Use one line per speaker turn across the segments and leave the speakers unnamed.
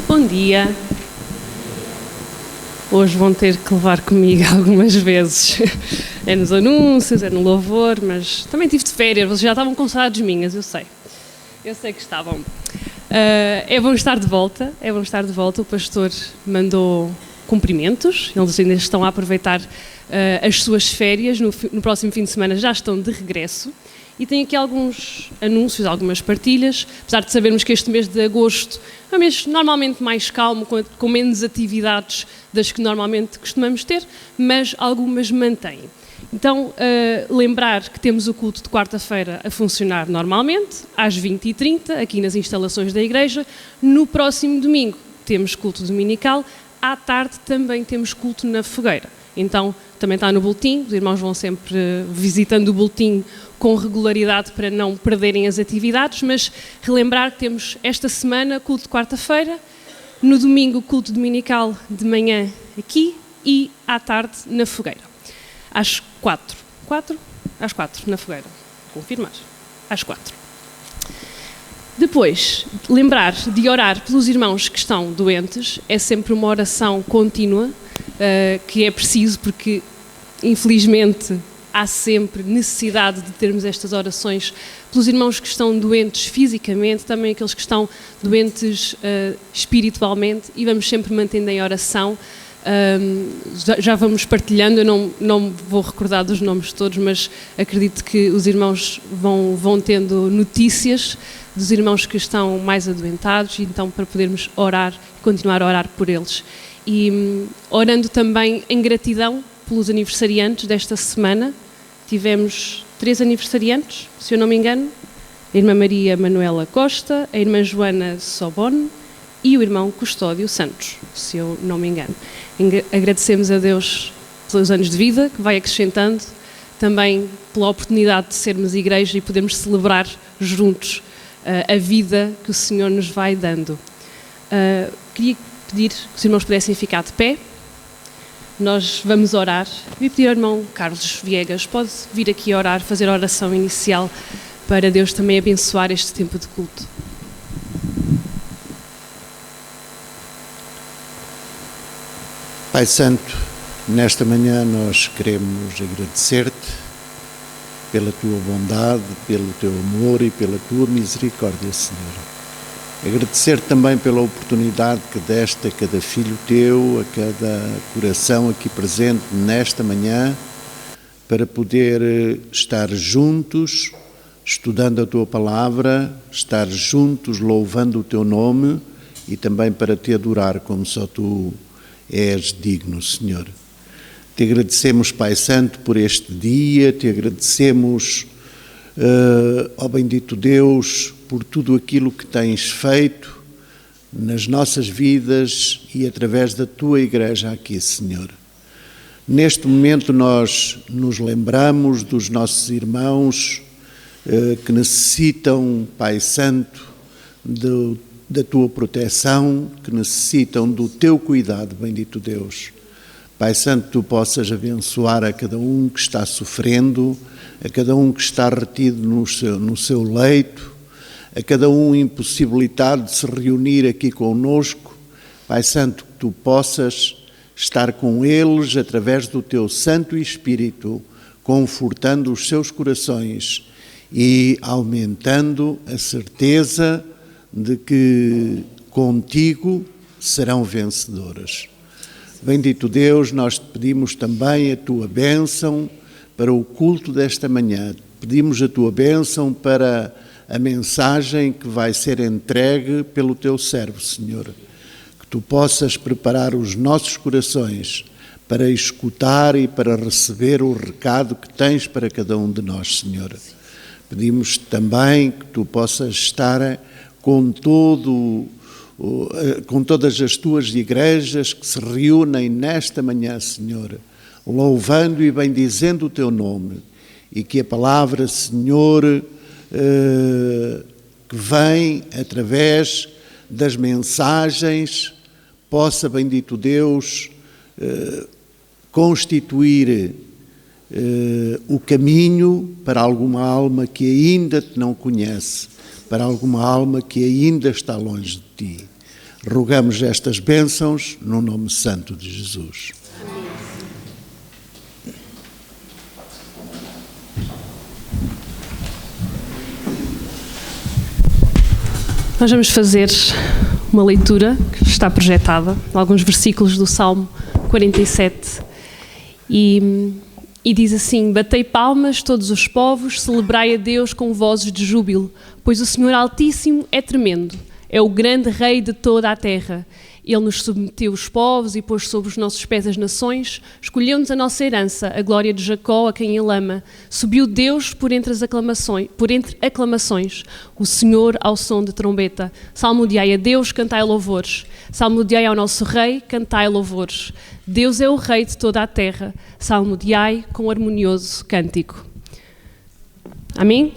Bom dia. Hoje vão ter que levar comigo algumas vezes. É nos anúncios, é no louvor, mas também tive de férias, vocês já estavam com saudades minhas, eu sei. Eu sei que estavam. É bom estar de volta, o pastor mandou cumprimentos, eles ainda estão a aproveitar as suas férias, no próximo fim de semana já estão de regresso. E tem aqui alguns anúncios, algumas partilhas, apesar de sabermos que este mês de agosto é um mês normalmente mais calmo, com menos atividades das que normalmente costumamos ter, mas algumas mantêm. Então, lembrar que temos o culto de quarta-feira a funcionar normalmente, às 20h30, aqui nas instalações da igreja. No próximo domingo temos culto dominical, à tarde também temos culto na fogueira. Então, também está no boletim, os irmãos vão sempre visitando o boletim com regularidade para não perderem as atividades, mas relembrar que temos esta semana culto de quarta-feira, no domingo culto dominical de manhã aqui e à tarde na fogueira. Às 4. Às 4 na fogueira. Confirmar. Às 4. Depois, lembrar de orar pelos irmãos que estão doentes, é sempre uma oração contínua, que é preciso porque, infelizmente, há sempre necessidade de termos estas orações pelos irmãos que estão doentes fisicamente, também aqueles que estão doentes espiritualmente, e vamos sempre mantendo em oração. Já vamos partilhando, eu não vou recordar dos nomes todos, mas acredito que os irmãos vão tendo notícias dos irmãos que estão mais adoentados, então para podermos orar, continuar a orar por eles. E orando também em gratidão pelos aniversariantes desta semana. Tivemos 3 aniversariantes, se eu não me engano, a irmã Maria Manuela Costa, a irmã Joana Sobone e o irmão Custódio Santos, se eu não me engano. Agradecemos a Deus pelos anos de vida que vai acrescentando, também pela oportunidade de sermos igreja e podermos celebrar juntos a vida que o Senhor nos vai dando. Queria pedir que os irmãos pudessem ficar de pé. Nós vamos orar. Queria pedir ao irmão Carlos Viegas, pode vir aqui orar, fazer a oração inicial para Deus também abençoar este tempo de culto.
Pai Santo, nesta manhã nós queremos agradecer-te pela tua bondade, pelo teu amor e pela tua misericórdia, Senhor. Agradecer também pela oportunidade que deste a cada filho teu, a cada coração aqui presente nesta manhã, para poder estar juntos, estudando a tua palavra, estar juntos louvando o teu nome e também para te adorar como só tu és digno, Senhor. Te agradecemos, Pai Santo, por este dia, te agradecemos, ó bendito Deus, por tudo aquilo que tens feito nas nossas vidas e através da tua igreja aqui, Senhor. Neste momento nós nos lembramos dos nossos irmãos que necessitam, Pai Santo, da tua proteção, que necessitam do teu cuidado, bendito Deus. Pai Santo, tu possas abençoar a cada um que está sofrendo, a cada um que está retido no seu leito, a cada um impossibilitado de se reunir aqui conosco. Pai Santo, que tu possas estar com eles através do teu Santo Espírito, confortando os seus corações e aumentando a certeza de que contigo serão vencedoras. Bendito Deus, nós te pedimos também a tua bênção para o culto desta manhã. Pedimos a tua bênção para a mensagem que vai ser entregue pelo teu servo, Senhor. Que tu possas preparar os nossos corações para escutar e para receber o recado que tens para cada um de nós, Senhor. Pedimos também que tu possas estar com todas as tuas igrejas que se reúnem nesta manhã, Senhor, louvando e bendizendo o teu nome, e que a palavra, Senhor, que vem através das mensagens, possa, bendito Deus, constituir o caminho para alguma alma que ainda te não conhece, para alguma alma que ainda está longe de ti. Rogamos estas bênçãos no nome santo de Jesus.
Nós vamos fazer uma leitura que está projetada, alguns versículos do Salmo 47, e diz assim: batei palmas todos os povos, celebrai a Deus com vozes de júbilo, pois o Senhor Altíssimo é tremendo, é o grande Rei de toda a terra. Ele nos submeteu os povos e pôs sobre os nossos pés as nações, escolheu-nos a nossa herança, a glória de Jacó, a quem ele ama. Subiu Deus por entre aclamações, o Senhor ao som de trombeta. Salmodiai a Deus, cantai louvores. Salmodiai ao nosso Rei, cantai louvores. Deus é o Rei de toda a terra. Salmodiai com harmonioso cântico. Amém?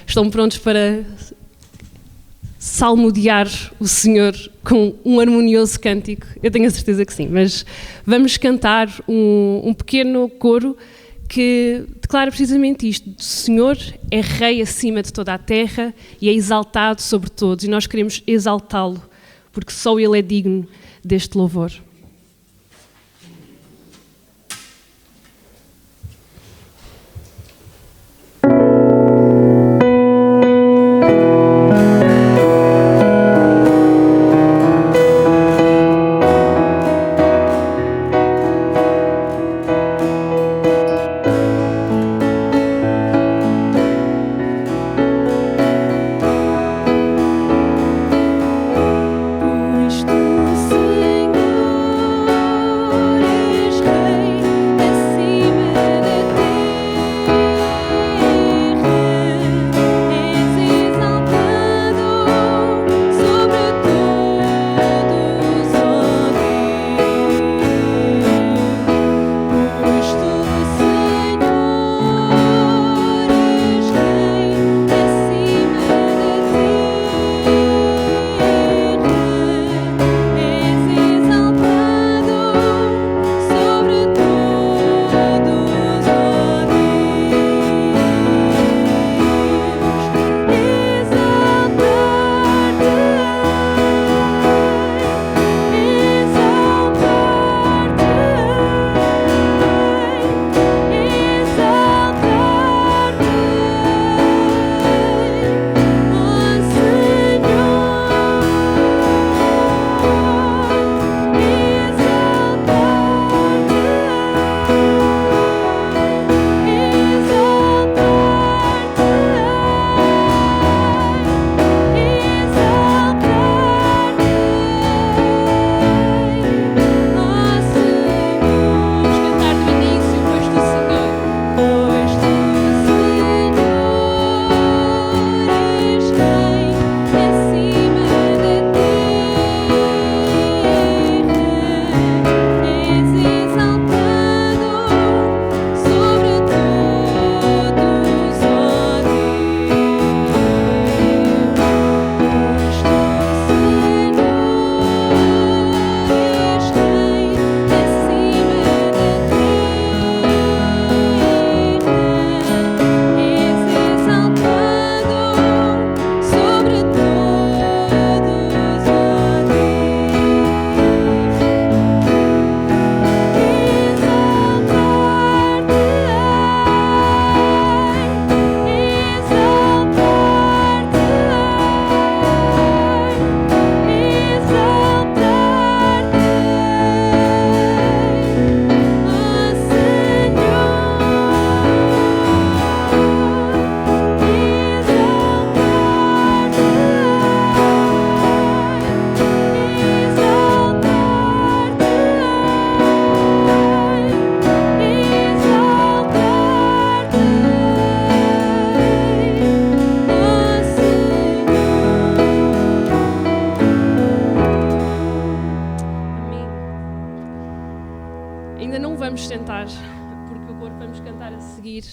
Estão prontos para salmodiar o Senhor com um harmonioso cântico? Eu tenho a certeza que sim, mas vamos cantar um pequeno coro que declara precisamente isto: o Senhor é Rei acima de toda a terra e é exaltado sobre todos, e nós queremos exaltá-lo, porque só Ele é digno deste louvor.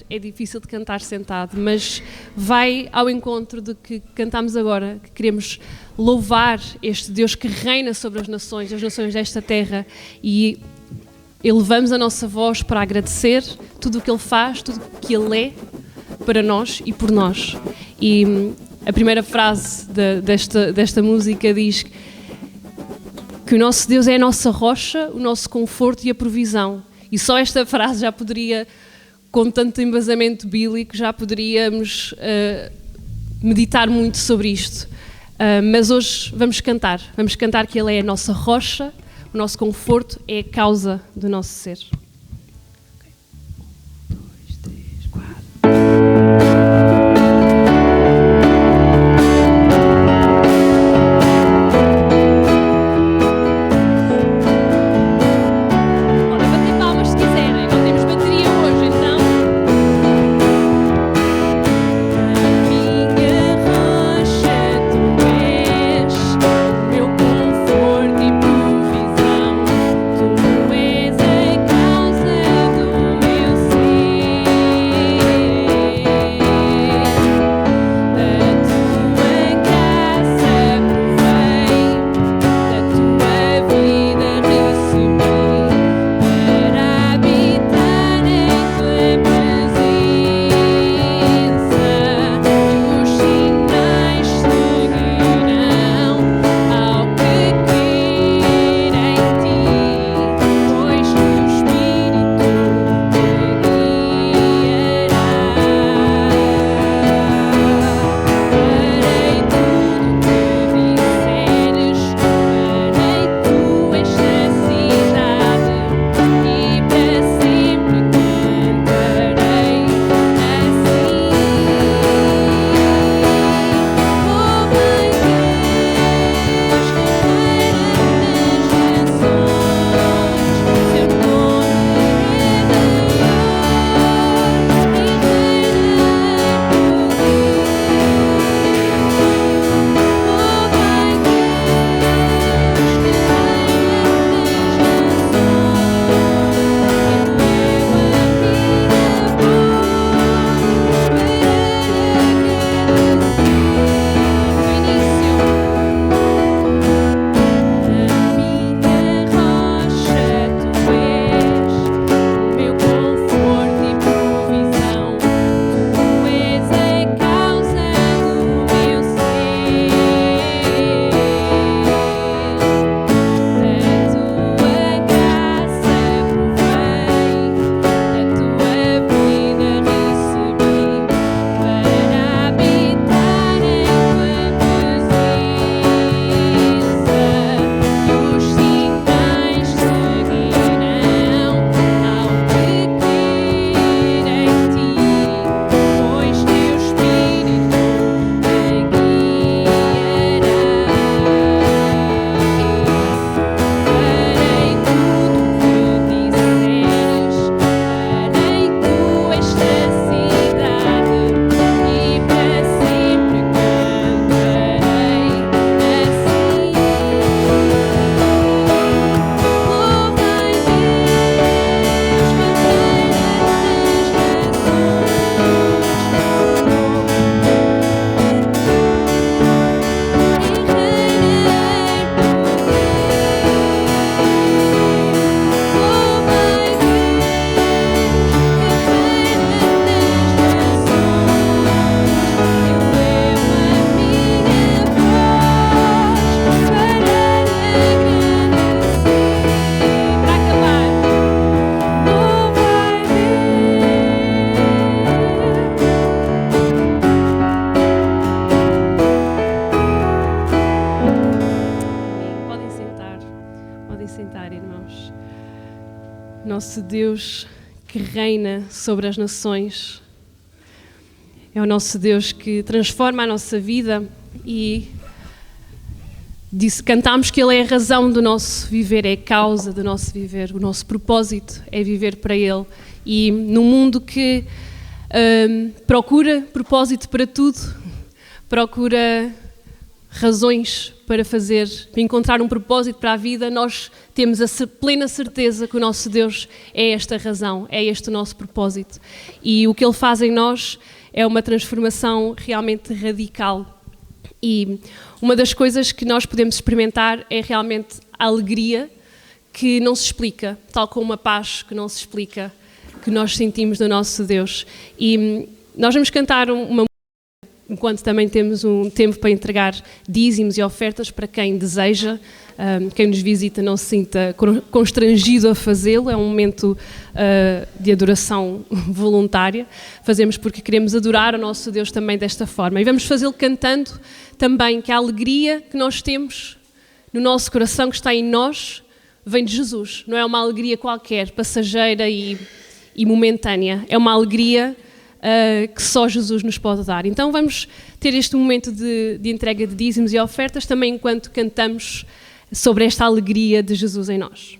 É difícil de cantar sentado, mas vai ao encontro do que cantamos agora, que queremos louvar este Deus que reina sobre as nações desta terra, e elevamos a nossa voz para agradecer tudo o que Ele faz, tudo o que Ele é para nós e por nós. E a primeira frase desta música diz: que o nosso Deus é a nossa rocha, o nosso conforto e a provisão. E só esta frase já poderia, com tanto embasamento bíblico, já poderíamos meditar muito sobre isto. Mas hoje vamos cantar que Ele é a nossa rocha, o nosso conforto, é a causa do nosso ser. 1, 2, 3, 4. Nosso Deus que reina sobre as nações. É o nosso Deus que transforma a nossa vida e cantámos que Ele é a razão do nosso viver, é a causa do nosso viver, o nosso propósito é viver para Ele. E num mundo que procura propósito para tudo, procura razões para fazer, para encontrar um propósito para a vida, nós temos a plena certeza que o nosso Deus é esta razão, é este o nosso propósito. E o que Ele faz em nós é uma transformação realmente radical. E uma das coisas que nós podemos experimentar é realmente a alegria que não se explica, tal como a paz que não se explica, que nós sentimos do nosso Deus. E nós vamos cantar uma música enquanto também temos um tempo para entregar dízimos e ofertas para quem deseja. Quem nos visita não se sinta constrangido a fazê-lo, é um momento de adoração voluntária. Fazemos porque queremos adorar o nosso Deus também desta forma. E vamos fazê-lo cantando também que a alegria que nós temos no nosso coração, que está em nós, vem de Jesus. Não é uma alegria qualquer, passageira e momentânea. É uma alegria que só Jesus nos pode dar. Então vamos ter este momento de entrega de dízimos e ofertas também enquanto cantamos sobre esta alegria de Jesus em nós.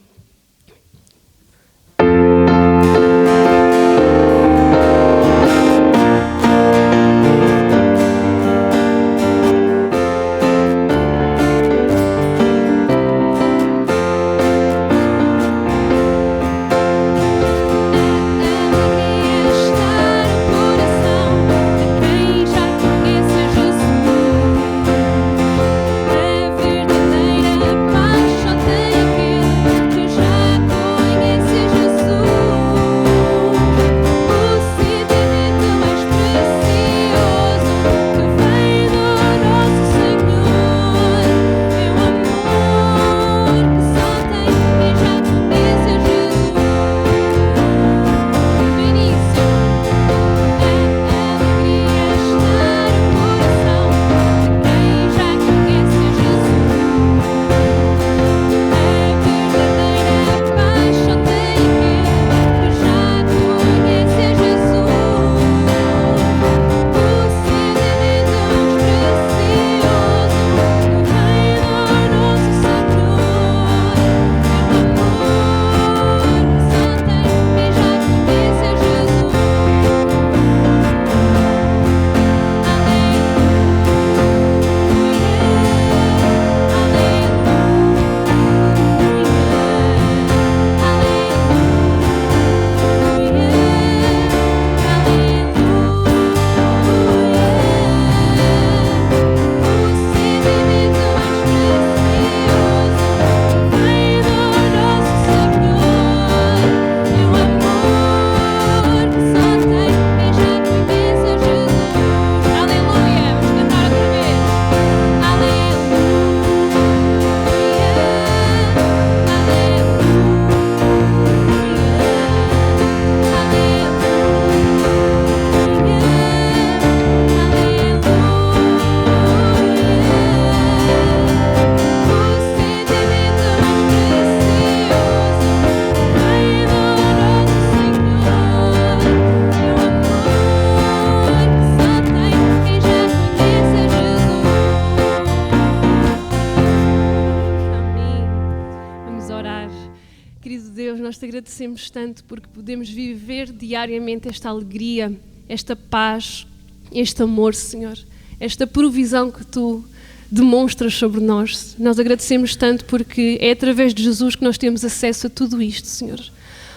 Nós te agradecemos tanto porque podemos viver diariamente esta alegria, esta paz, este amor, Senhor, esta provisão que Tu demonstras sobre nós. Nós agradecemos tanto porque é através de Jesus que nós temos acesso a tudo isto, Senhor.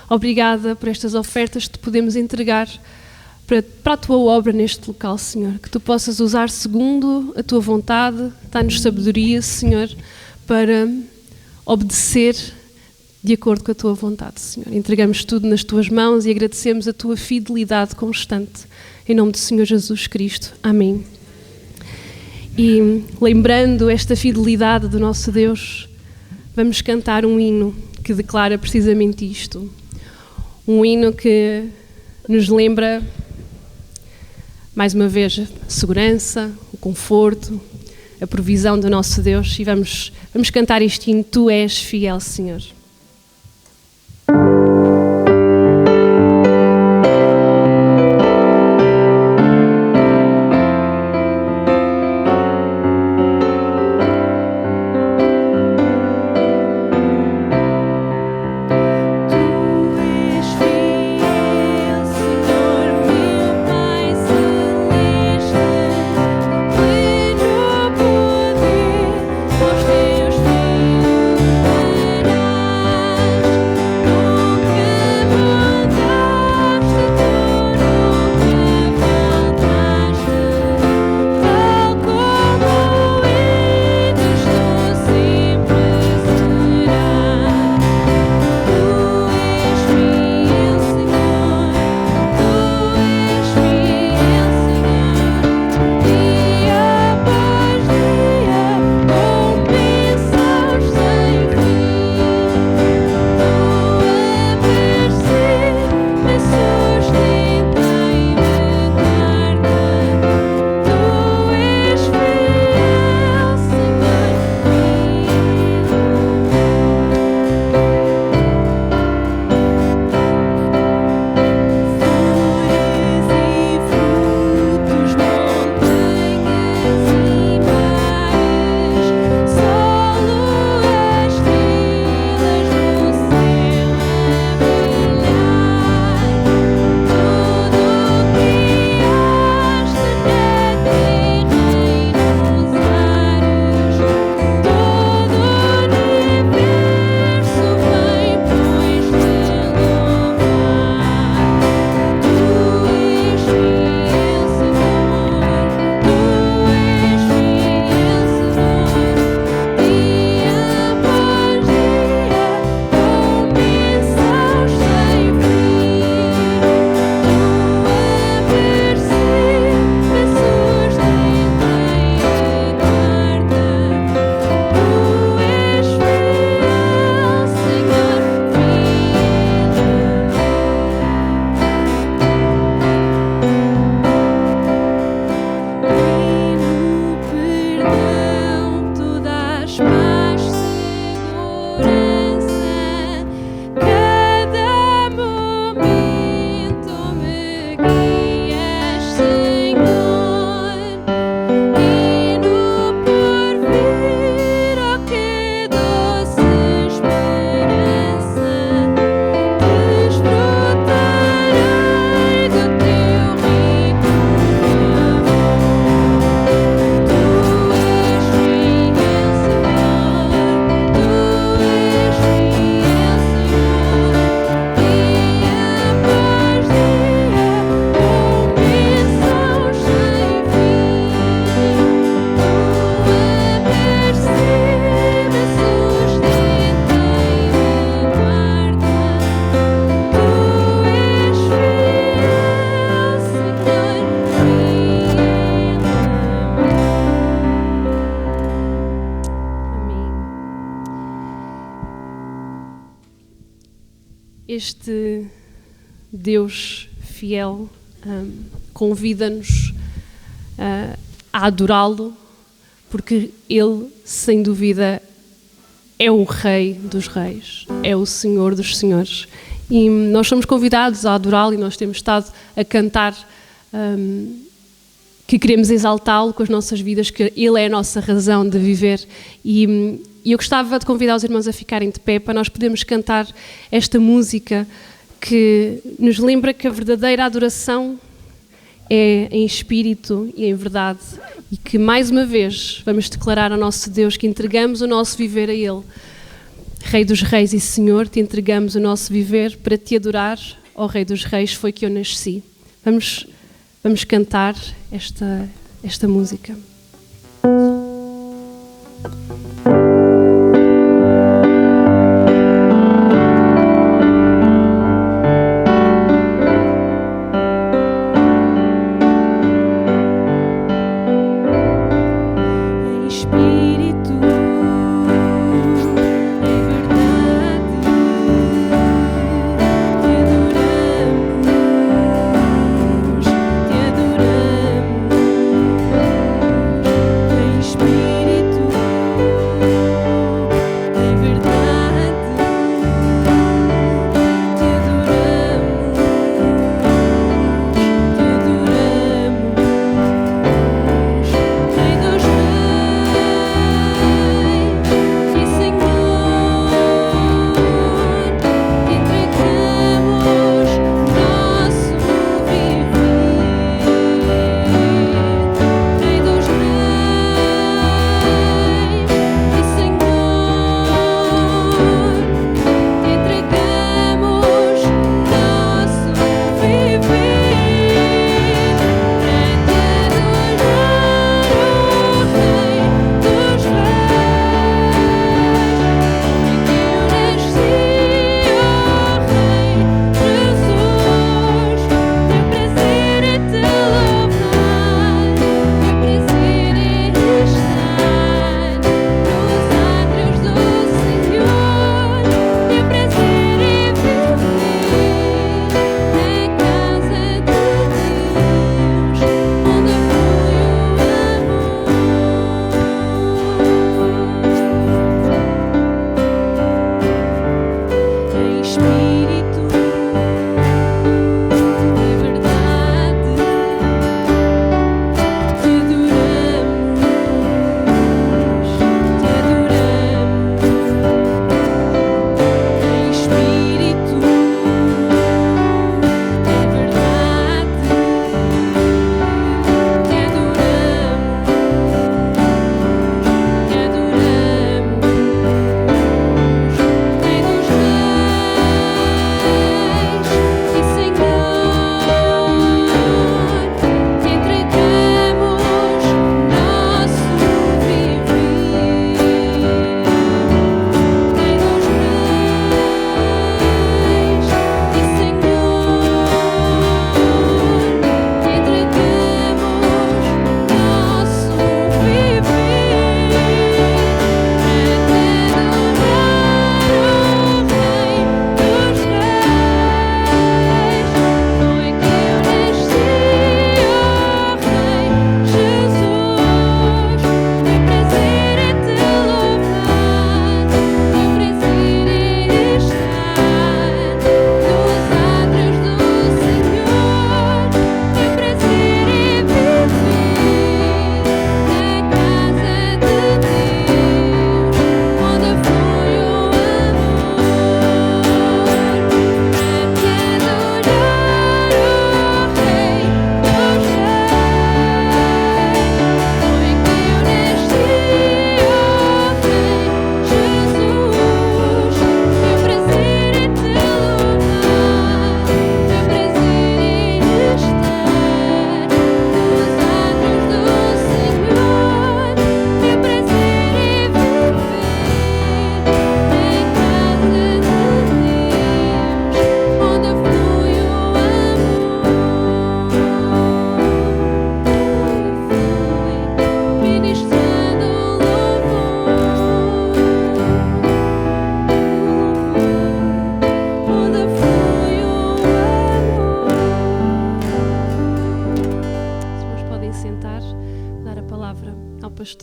Obrigada por estas ofertas que te podemos entregar para a Tua obra neste local, Senhor. Que Tu possas usar segundo a Tua vontade, dá-nos sabedoria, Senhor, para obedecer de acordo com a Tua vontade, Senhor. Entregamos tudo nas Tuas mãos e agradecemos a Tua fidelidade constante. Em nome do Senhor Jesus Cristo. Amém. E lembrando esta fidelidade do nosso Deus, vamos cantar um hino que declara precisamente isto. Um hino que nos lembra, mais uma vez, a segurança, o conforto, a provisão do nosso Deus. E vamos cantar este hino, Tu és fiel, Senhor.
Teus filhos darás.
este Deus fiel convida-nos a adorá-lo, porque Ele, sem dúvida, é o Rei dos Reis, é o Senhor dos Senhores. E nós somos convidados a adorá-lo, e nós temos estado a cantar que queremos exaltá-lo com as nossas vidas, que Ele é a nossa razão de viver. E eu gostava de convidar os irmãos a ficarem de pé para nós podermos cantar esta música que nos lembra que a verdadeira adoração é em espírito e em verdade, e que mais uma vez vamos declarar ao nosso Deus que entregamos o nosso viver a Ele. Rei dos Reis e Senhor, te entregamos o nosso viver para te adorar, ó Rei dos Reis, foi que eu nasci. Vamos cantar esta música.
Te adoramos.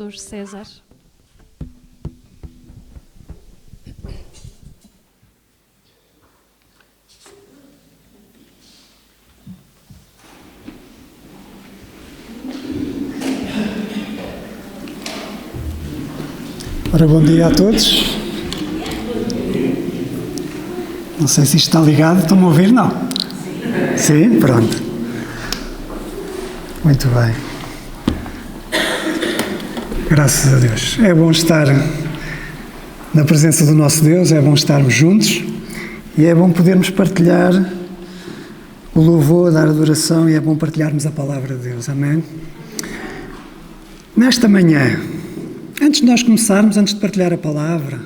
Dr. César.
Ora, bom dia a todos. Não sei se isto está ligado, estão-me a ouvir? Não? Sim? Pronto. Muito bem. Graças a Deus. É bom estar na presença do nosso Deus, é bom estarmos juntos e é bom podermos partilhar o louvor, dar adoração e é bom partilharmos a palavra de Deus. Amém? Nesta manhã, antes de nós começarmos, antes de partilhar a palavra,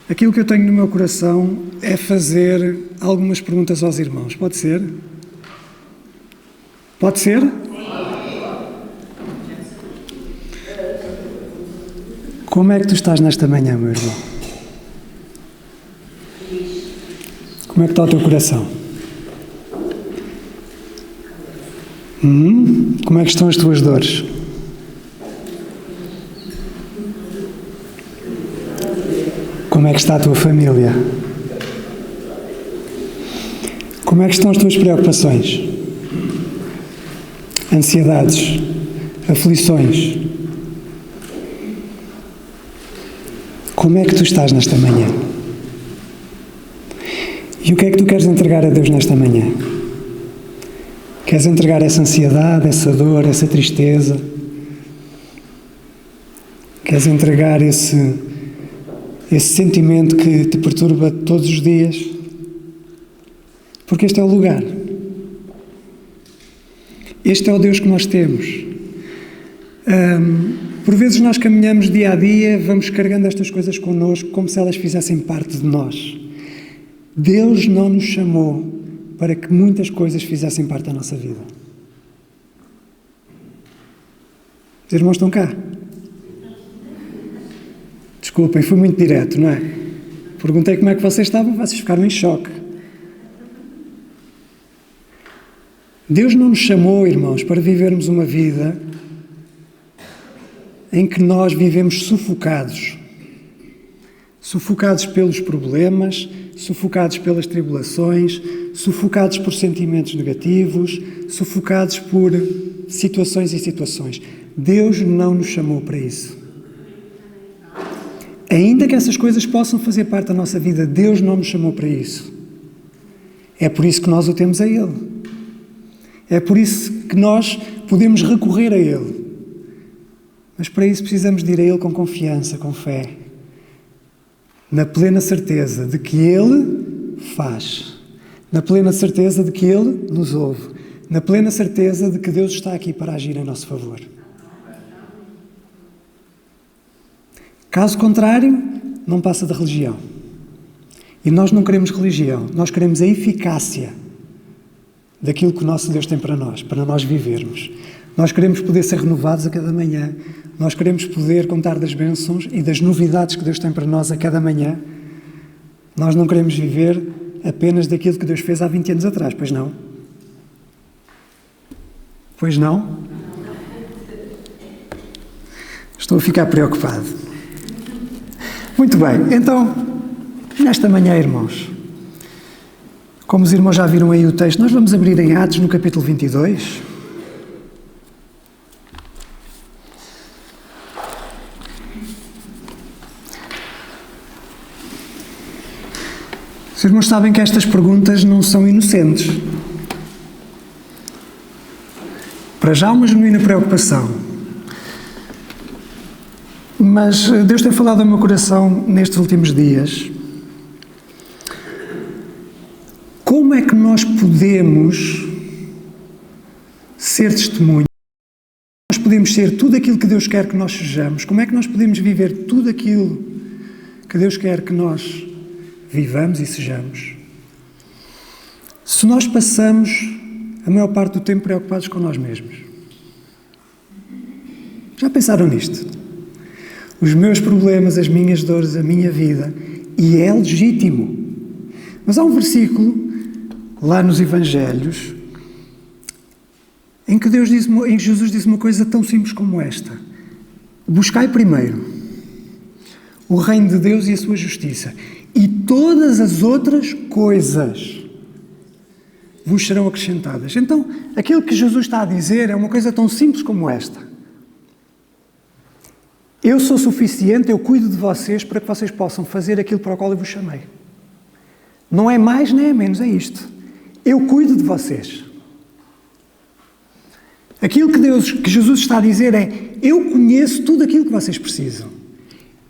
aquilo que eu tenho no meu coração é fazer algumas perguntas aos irmãos. Pode ser? Pode ser? Como é que tu estás nesta manhã, meu irmão? Como é que está o teu coração? Como é que estão as tuas dores? Como é que está a tua família? Como é que estão as tuas preocupações? Ansiedades? Aflições? Como é que tu estás nesta manhã? E o que é que tu queres entregar a Deus nesta manhã? Queres entregar essa ansiedade, essa dor, essa tristeza? Queres entregar esse sentimento que te perturba todos os dias? Porque este é o lugar. Este é o Deus que nós temos. Por vezes nós caminhamos dia a dia, vamos carregando estas coisas connosco como se elas fizessem parte de nós. Deus não nos chamou para que muitas coisas fizessem parte da nossa vida. Os irmãos estão cá? Desculpem, fui muito direto, não é? Perguntei como é que vocês estavam, vocês ficaram em choque. Deus não nos chamou, irmãos, para vivermos uma vida em que nós vivemos sufocados. Sufocados pelos problemas, sufocados pelas tribulações, sufocados por sentimentos negativos, sufocados por situações e situações. Deus não nos chamou para isso. Ainda que essas coisas possam fazer parte da nossa vida, Deus não nos chamou para isso. É por isso que nós o temos a Ele. É por isso que nós podemos recorrer a Ele. Mas para isso precisamos de ir a Ele com confiança, com fé. Na plena certeza de que Ele faz. Na plena certeza de que Ele nos ouve. Na plena certeza de que Deus está aqui para agir em nosso favor. Caso contrário, não passa de religião. E nós não queremos religião, nós queremos a eficácia daquilo que o nosso Deus tem para nós vivermos. Nós queremos poder ser renovados a cada manhã, nós queremos poder contar das bênçãos e das novidades que Deus tem para nós a cada manhã. Nós não queremos viver apenas daquilo que Deus fez há 20 anos atrás, pois não? Pois não? Estou a ficar preocupado. Muito bem, então, nesta manhã, irmãos, como os irmãos já viram aí o texto, nós vamos abrir em Atos, no capítulo 22. Os irmãos sabem que estas perguntas não são inocentes. Para já, uma genuína preocupação. Mas Deus tem falado ao meu coração nestes últimos dias. Como é que nós podemos ser testemunho? Nós podemos ser tudo aquilo que Deus quer que nós sejamos? Como é que nós podemos viver tudo aquilo que Deus quer que nós vivamos e sejamos? Se nós passamos a maior parte do tempo preocupados com nós mesmos. Já pensaram nisto? Os meus problemas, as minhas dores, a minha vida, e é legítimo. Mas há um versículo, lá nos Evangelhos, em que Jesus diz uma coisa tão simples como esta. buscai primeiro o reino de Deus e a sua justiça, e todas as outras coisas vos serão acrescentadas. Então, aquilo que Jesus está a dizer é uma coisa tão simples como esta. Eu sou suficiente, eu cuido de vocês para que vocês possam fazer aquilo para o qual eu vos chamei. Não é mais nem é menos, é isto. Eu cuido de vocês. Aquilo que Jesus está a dizer é: eu conheço tudo aquilo que vocês precisam.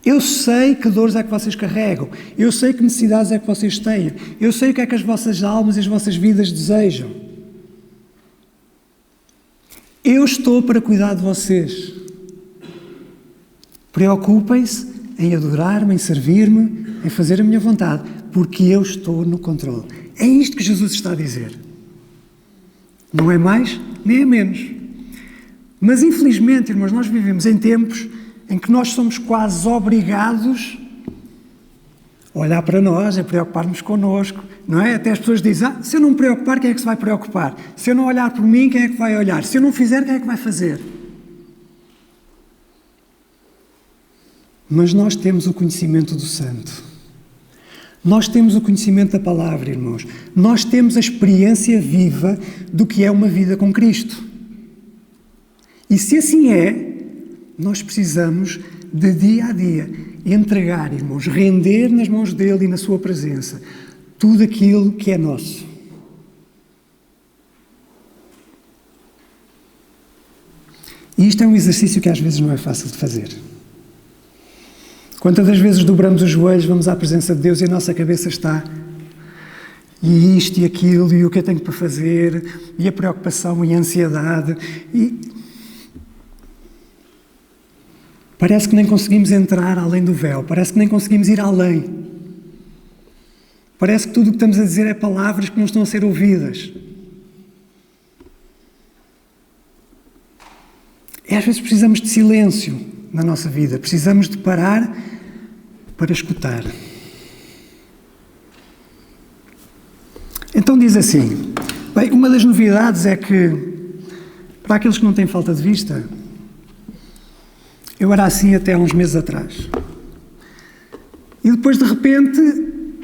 Eu sei que dores é que vocês carregam. Eu sei que necessidades é que vocês têm. Eu sei o que é que as vossas almas e as vossas vidas desejam. Eu estou para cuidar de vocês. Preocupem-se em adorar-me, em servir-me, em fazer a minha vontade, porque eu estou no controle. É isto que Jesus está a dizer. Não é mais, nem é menos. Mas, infelizmente, irmãos, nós vivemos em tempos em que nós somos quase obrigados a olhar para nós, a preocupar-nos connosco, não é? Até as pessoas dizem: se eu não me preocupar, quem é que se vai preocupar? Se eu não olhar por mim, quem é que vai olhar? Se eu não fizer, quem é que vai fazer? Mas nós temos o conhecimento do Santo. Nós temos o conhecimento da palavra, irmãos. Nós temos a experiência viva do que é uma vida com Cristo. E se assim é, nós precisamos de dia a dia entregar, irmãos, render nas mãos dele e na sua presença tudo aquilo que é nosso. E isto é um exercício que às vezes não é fácil de fazer. Quantas das vezes dobramos os joelhos, vamos à presença de Deus e a nossa cabeça está e isto e aquilo e o que eu tenho para fazer e a preocupação e a ansiedade e parece que nem conseguimos entrar além do véu, parece que nem conseguimos ir além. Parece que tudo o que estamos a dizer é palavras que não estão a ser ouvidas. E às vezes precisamos de silêncio na nossa vida, precisamos de parar para escutar. Então diz assim, bem, uma das novidades é que, para aqueles que não têm falta de vista, eu era assim até há uns meses atrás. E depois, de repente,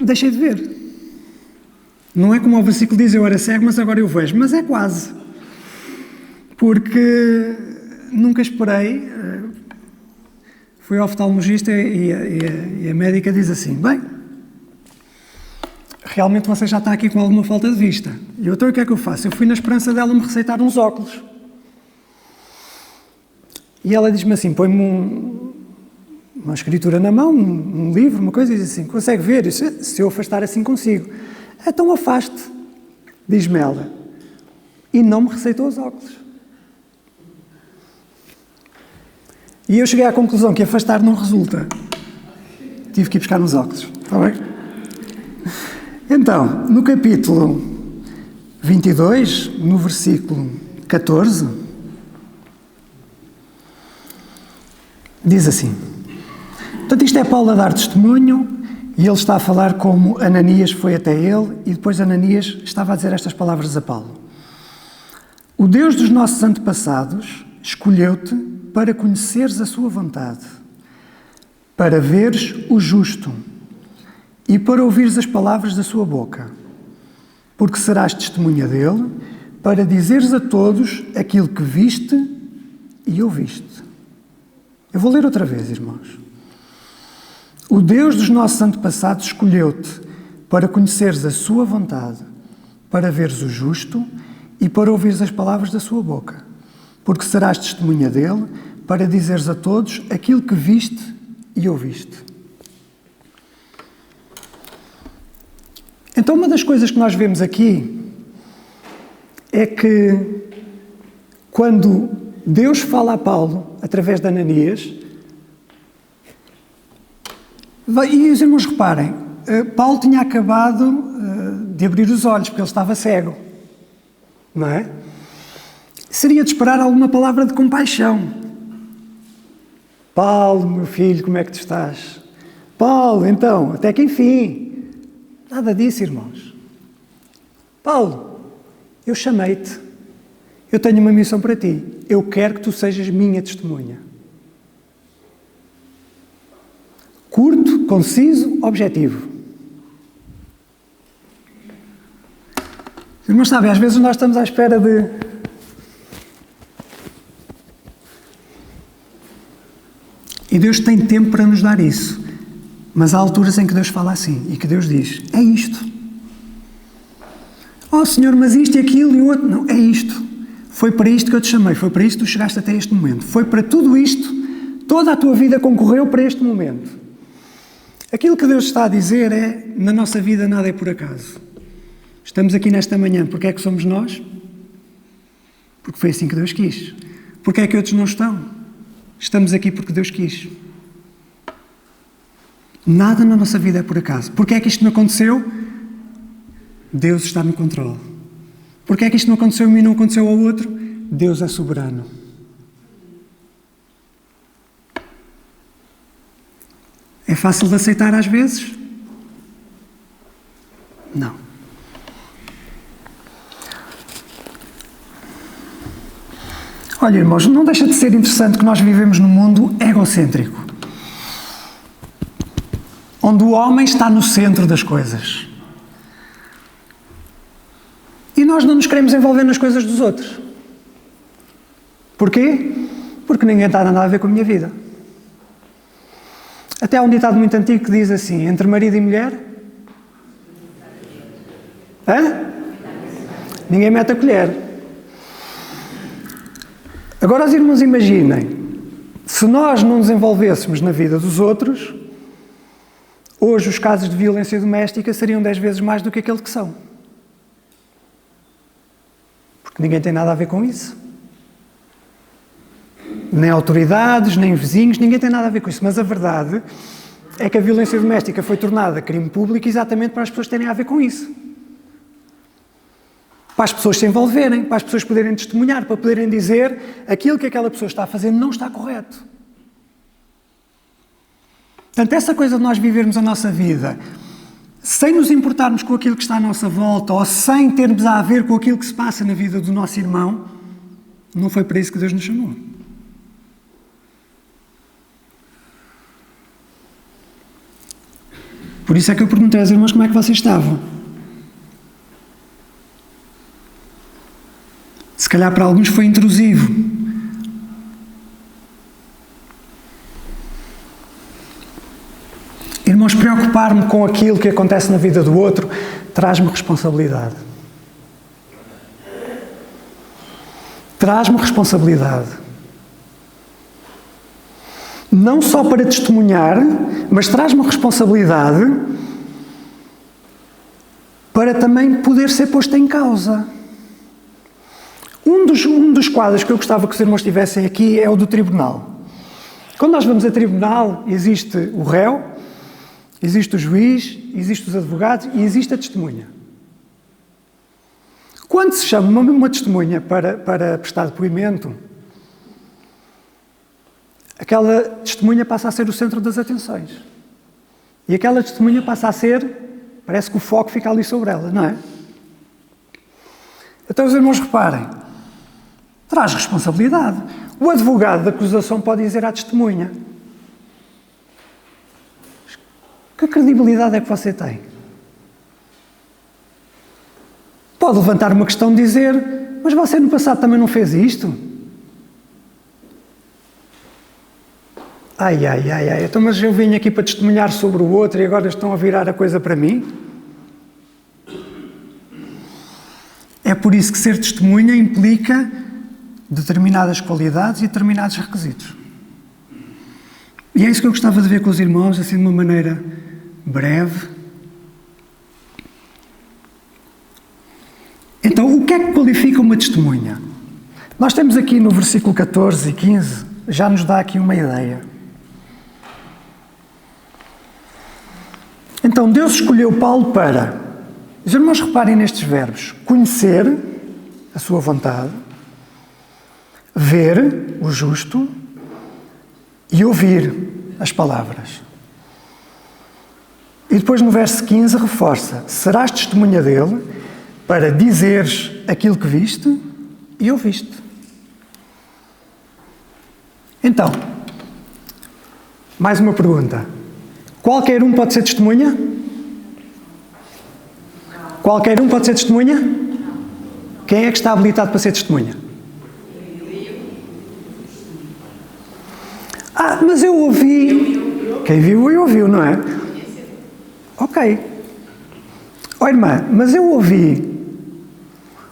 deixei de ver. Não é como o versículo diz: eu era cego, mas agora eu vejo. Mas é quase. Porque nunca esperei. Fui ao oftalmologista e a médica diz assim: bem, realmente você já está aqui com alguma falta de vista. E eu, então, o que é que eu faço? Eu fui na esperança dela me receitar uns óculos. E ela diz-me assim: põe-me uma escritura na mão, um livro, uma coisa, e diz assim: consegue ver? Eu disse: se eu afastar assim consigo. Então afaste, diz-me ela. E não me receitou os óculos. E eu cheguei à conclusão que afastar não resulta. Tive que ir buscar uns óculos. Está bem? Então, no capítulo 22, no versículo 14, diz assim. Portanto, isto é Paulo a dar testemunho e ele está a falar como Ananias foi até ele e depois Ananias estava a dizer estas palavras a Paulo. O Deus dos nossos antepassados escolheu-te para conheceres a sua vontade, para veres o justo e para ouvires as palavras da sua boca, porque serás testemunha dele para dizeres a todos aquilo que viste e ouviste. Eu vou ler outra vez, irmãos. O Deus dos nossos antepassados escolheu-te para conheceres a sua vontade, para veres o justo e para ouvires as palavras da sua boca, porque serás testemunha dele para dizeres a todos aquilo que viste e ouviste. Então, uma das coisas que nós vemos aqui é que quando Deus fala a Paulo através de Ananias, e os irmãos reparem, Paulo tinha acabado de abrir os olhos, porque ele estava cego, não é? Seria de esperar alguma palavra de compaixão. Paulo, meu filho, como é que tu estás? Paulo, então, até que enfim. Nada disso, irmãos. Paulo, eu chamei-te. Eu tenho uma missão para ti. Eu quero que tu sejas minha testemunha. Curto, conciso, objetivo. Irmãos, sabem, às vezes nós estamos à espera de... E Deus tem tempo para nos dar isso. Mas há alturas em que Deus fala assim, e que Deus diz, é isto. Oh Senhor, mas isto e aquilo e o outro. Não, é isto. Foi para isto que eu te chamei, foi para isto que tu chegaste até este momento. Foi para tudo isto, toda a tua vida concorreu para este momento. Aquilo que Deus está a dizer é, na nossa vida nada é por acaso. Estamos aqui nesta manhã, porque é que somos nós? Porque foi assim que Deus quis. Porque é que outros não estão? Estamos aqui porque Deus quis. Nada na nossa vida é por acaso. Porque é que isto não aconteceu? Deus está no controle. Porque é que isto não aconteceu a mim e não aconteceu ao outro? Deus é soberano. É fácil de aceitar às vezes? Não. Olha, irmãos, não deixa de ser interessante que nós vivemos num mundo egocêntrico, onde o homem está no centro das coisas. E nós não nos queremos envolver nas coisas dos outros. Porquê? Porque ninguém está nada a ver com a minha vida. Até há um ditado muito antigo que diz assim, entre marido e mulher... Ninguém mete a colher. Agora os irmãos imaginem, se nós não nos envolvêssemos na vida dos outros, hoje os casos de violência doméstica seriam 10 vezes mais do que aquele que são. Porque ninguém tem nada a ver com isso. Nem autoridades, nem vizinhos, ninguém tem nada a ver com isso. Mas a verdade é que a violência doméstica foi tornada crime público exatamente para as pessoas terem a ver com isso. Para as pessoas se envolverem, para as pessoas poderem testemunhar, para poderem dizer aquilo que aquela pessoa está a fazer não está correto. Portanto, essa coisa de nós vivermos a nossa vida sem nos importarmos com aquilo que está à nossa volta ou sem termos a ver com aquilo que se passa na vida do nosso irmão, não foi para isso que Deus nos chamou. Por isso é que eu perguntei aos irmãos como é que vocês estavam. Se calhar para alguns foi intrusivo. Irmãos, preocupar-me com aquilo que acontece na vida do outro traz-me responsabilidade. Traz-me responsabilidade. Não só para testemunhar, mas traz-me responsabilidade para também poder ser posto em causa. Um dos quadros que eu gostava que os irmãos tivessem aqui é o do tribunal. Quando nós vamos a tribunal, existe o réu, existe o juiz, existe os advogados e existe a testemunha. Quando se chama uma testemunha para prestar depoimento, aquela testemunha passa a ser o centro das atenções. E aquela testemunha passa a ser, parece que o foco fica ali sobre ela, não é? Então os irmãos reparem, traz responsabilidade. O advogado da acusação pode dizer à testemunha: que credibilidade é que você tem? Pode levantar uma questão de dizer: mas você no passado também não fez isto? Ai, então mas eu vim aqui para testemunhar sobre o outro e agora estão a virar a coisa para mim? É por isso que ser testemunha implica determinadas qualidades e determinados requisitos. E é isso que eu gostava de ver com os irmãos, assim de uma maneira breve. Então, o que é que qualifica uma testemunha? Nós temos aqui no versículo 14 e 15, já nos dá aqui uma ideia. Então, Deus escolheu Paulo para, os irmãos reparem nestes verbos, conhecer a sua vontade, ver o justo e ouvir as palavras. E depois no verso 15 reforça: serás testemunha dele para dizeres aquilo que viste e ouviste. Então, mais uma pergunta. Qualquer um pode ser testemunha? Qualquer um pode ser testemunha? Quem é que está habilitado para ser testemunha? Mas eu ouvi. Quem viu e ouviu, não é? Ok. Irmã, mas eu ouvi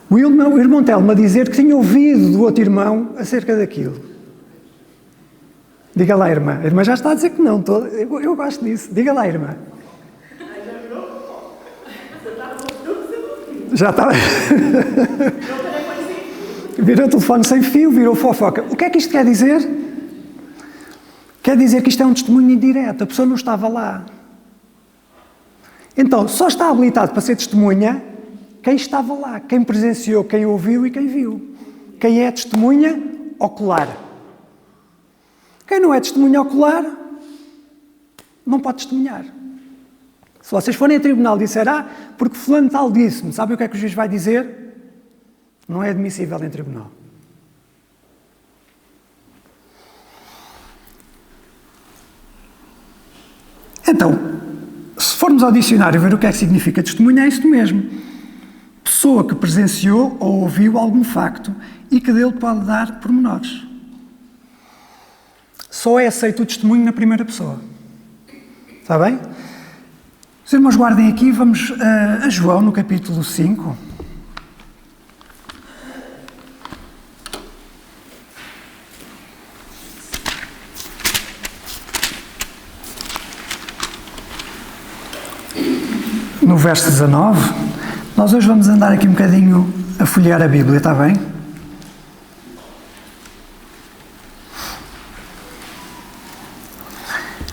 o irmão Telmo a dizer que tinha ouvido do outro irmão acerca daquilo. Diga lá, irmã. A irmã já está a dizer que não. Eu gosto disso. Diga lá, irmã. Já está. Virou o telefone sem fio, virou fofoca. O que é que isto quer dizer? Quer dizer que isto é um testemunho indireto. A pessoa não estava lá. Então, só está habilitado para ser testemunha quem estava lá, quem presenciou, quem ouviu e quem viu. Quem é testemunha ocular. Quem não é testemunha ocular não pode testemunhar. Se vocês forem a tribunal e disser, porque fulano tal disse-me, sabem o que é que o juiz vai dizer? Não é admissível em tribunal. Então, se formos ao dicionário ver o que é que significa testemunha, é isto mesmo. Pessoa que presenciou ou ouviu algum facto e que dele pode dar pormenores. Só é aceito o testemunho na primeira pessoa. Está bem? Os irmãos guardem aqui, vamos a João, no capítulo 5. No verso 19, nós hoje vamos andar aqui um bocadinho a folhear a Bíblia, está bem?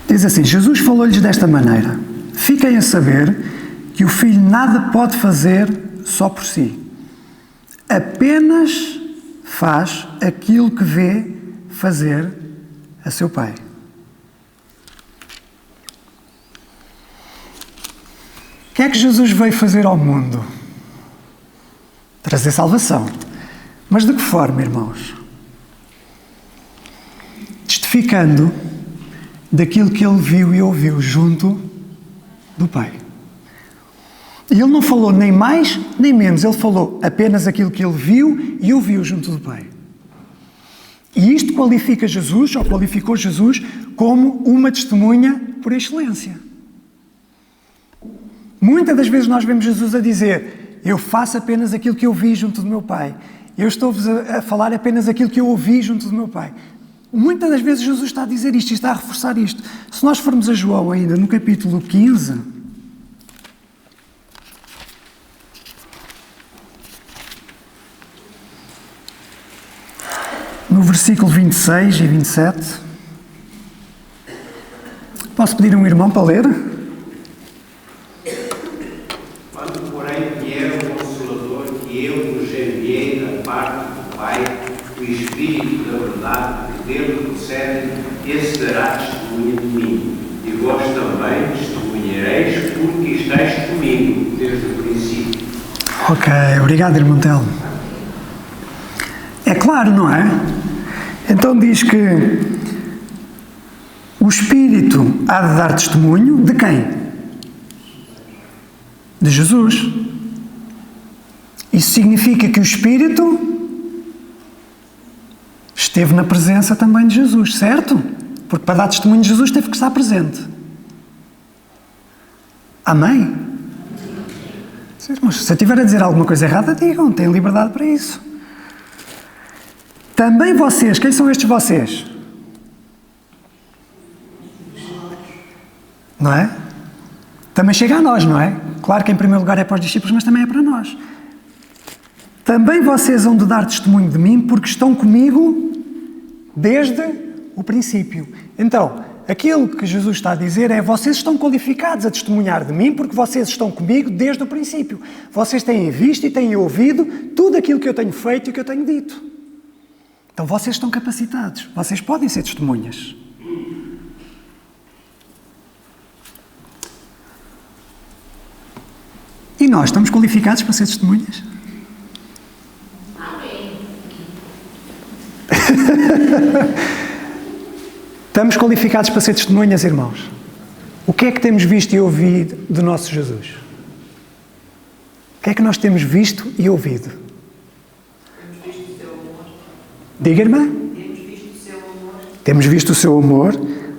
Diz assim, Jesus falou-lhes desta maneira, fiquem a saber que o Filho nada pode fazer só por si, apenas faz aquilo que vê fazer a seu Pai. O que é que Jesus veio fazer ao mundo? Trazer salvação. Mas de que forma, irmãos? Testificando daquilo que ele viu e ouviu junto do Pai. E ele não falou nem mais nem menos, ele falou apenas aquilo que ele viu e ouviu junto do Pai. E isto qualifica Jesus, ou qualificou Jesus, como uma testemunha por excelência. Muitas das vezes nós vemos Jesus a dizer, eu faço apenas aquilo que eu vi junto do meu Pai. Eu estou-vos a falar apenas aquilo que eu ouvi junto do meu Pai. Muitas das vezes Jesus está a dizer isto e está a reforçar isto. Se nós formos a João ainda, no capítulo 15, no versículo 26 e 27, posso pedir a um irmão para ler?
Espírito da verdade que dele procede, esse dará testemunha de mim. E vós também testemunhareis porque estáis comigo desde o princípio.
Ok, obrigado, irmão Telmo. É claro, não é? Então diz que o Espírito há de dar testemunho de quem? De Jesus. Isso significa que o Espírito esteve na presença também de Jesus, certo? Porque para dar testemunho de Jesus teve que estar presente. Amém? Se eu estiver a dizer alguma coisa errada, digam, têm liberdade para isso. Também vocês, quem são estes vocês? Não é? Também chega a nós, não é? Claro que em primeiro lugar é para os discípulos, mas também é para nós. Também vocês hão de dar testemunho de mim, porque estão comigo desde o princípio. Então, aquilo que Jesus está a dizer é, vocês estão qualificados a testemunhar de mim, porque vocês estão comigo desde o princípio. Vocês têm visto e têm ouvido tudo aquilo que eu tenho feito e que eu tenho dito. Então, vocês estão capacitados. Vocês podem ser testemunhas. E nós estamos qualificados para ser testemunhas? Estamos qualificados para ser testemunhas, irmãos? O que é que temos visto e ouvido do nosso Jesus? O que é que nós temos visto e ouvido?
Temos visto o seu amor.
Diga, irmã?
Temos visto o seu amor.
Temos visto o seu amor.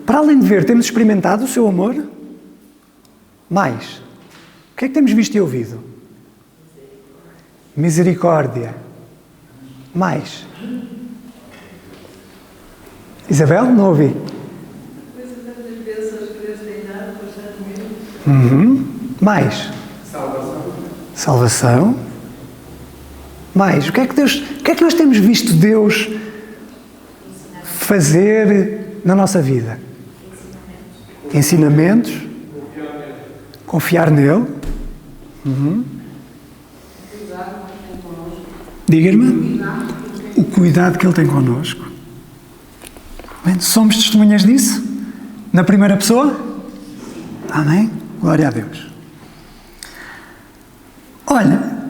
Para além de ver, temos experimentado o seu amor? Mais. O que é que temos visto e ouvido? Misericórdia. Mais. Isabel, não ouvi. Mais. Salvação. Mais. O que é que nós temos visto Deus fazer na nossa vida? Ensinamentos. Confiar nele. Diga-me. O cuidado que ele tem connosco. Bem, somos testemunhas disso? Na primeira pessoa? Amém? Glória a Deus. Olha,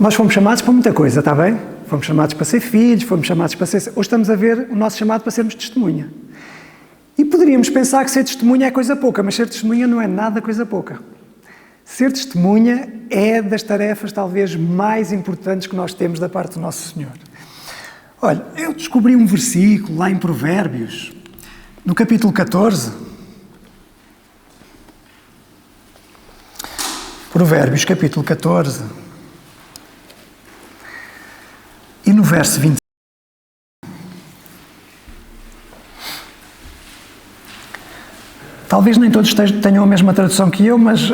nós fomos chamados para muita coisa, está bem? Fomos chamados para ser filhos, fomos chamados para ser... Hoje estamos a ver o nosso chamado para sermos testemunha. E poderíamos pensar que ser testemunha é coisa pouca, mas ser testemunha não é nada coisa pouca. Ser testemunha é das tarefas talvez mais importantes que nós temos da parte do nosso Senhor. Olha, eu descobri um versículo lá em Provérbios, no capítulo 14. Provérbios, capítulo 14. E no verso 20. Talvez nem todos tenham a mesma tradução que eu, mas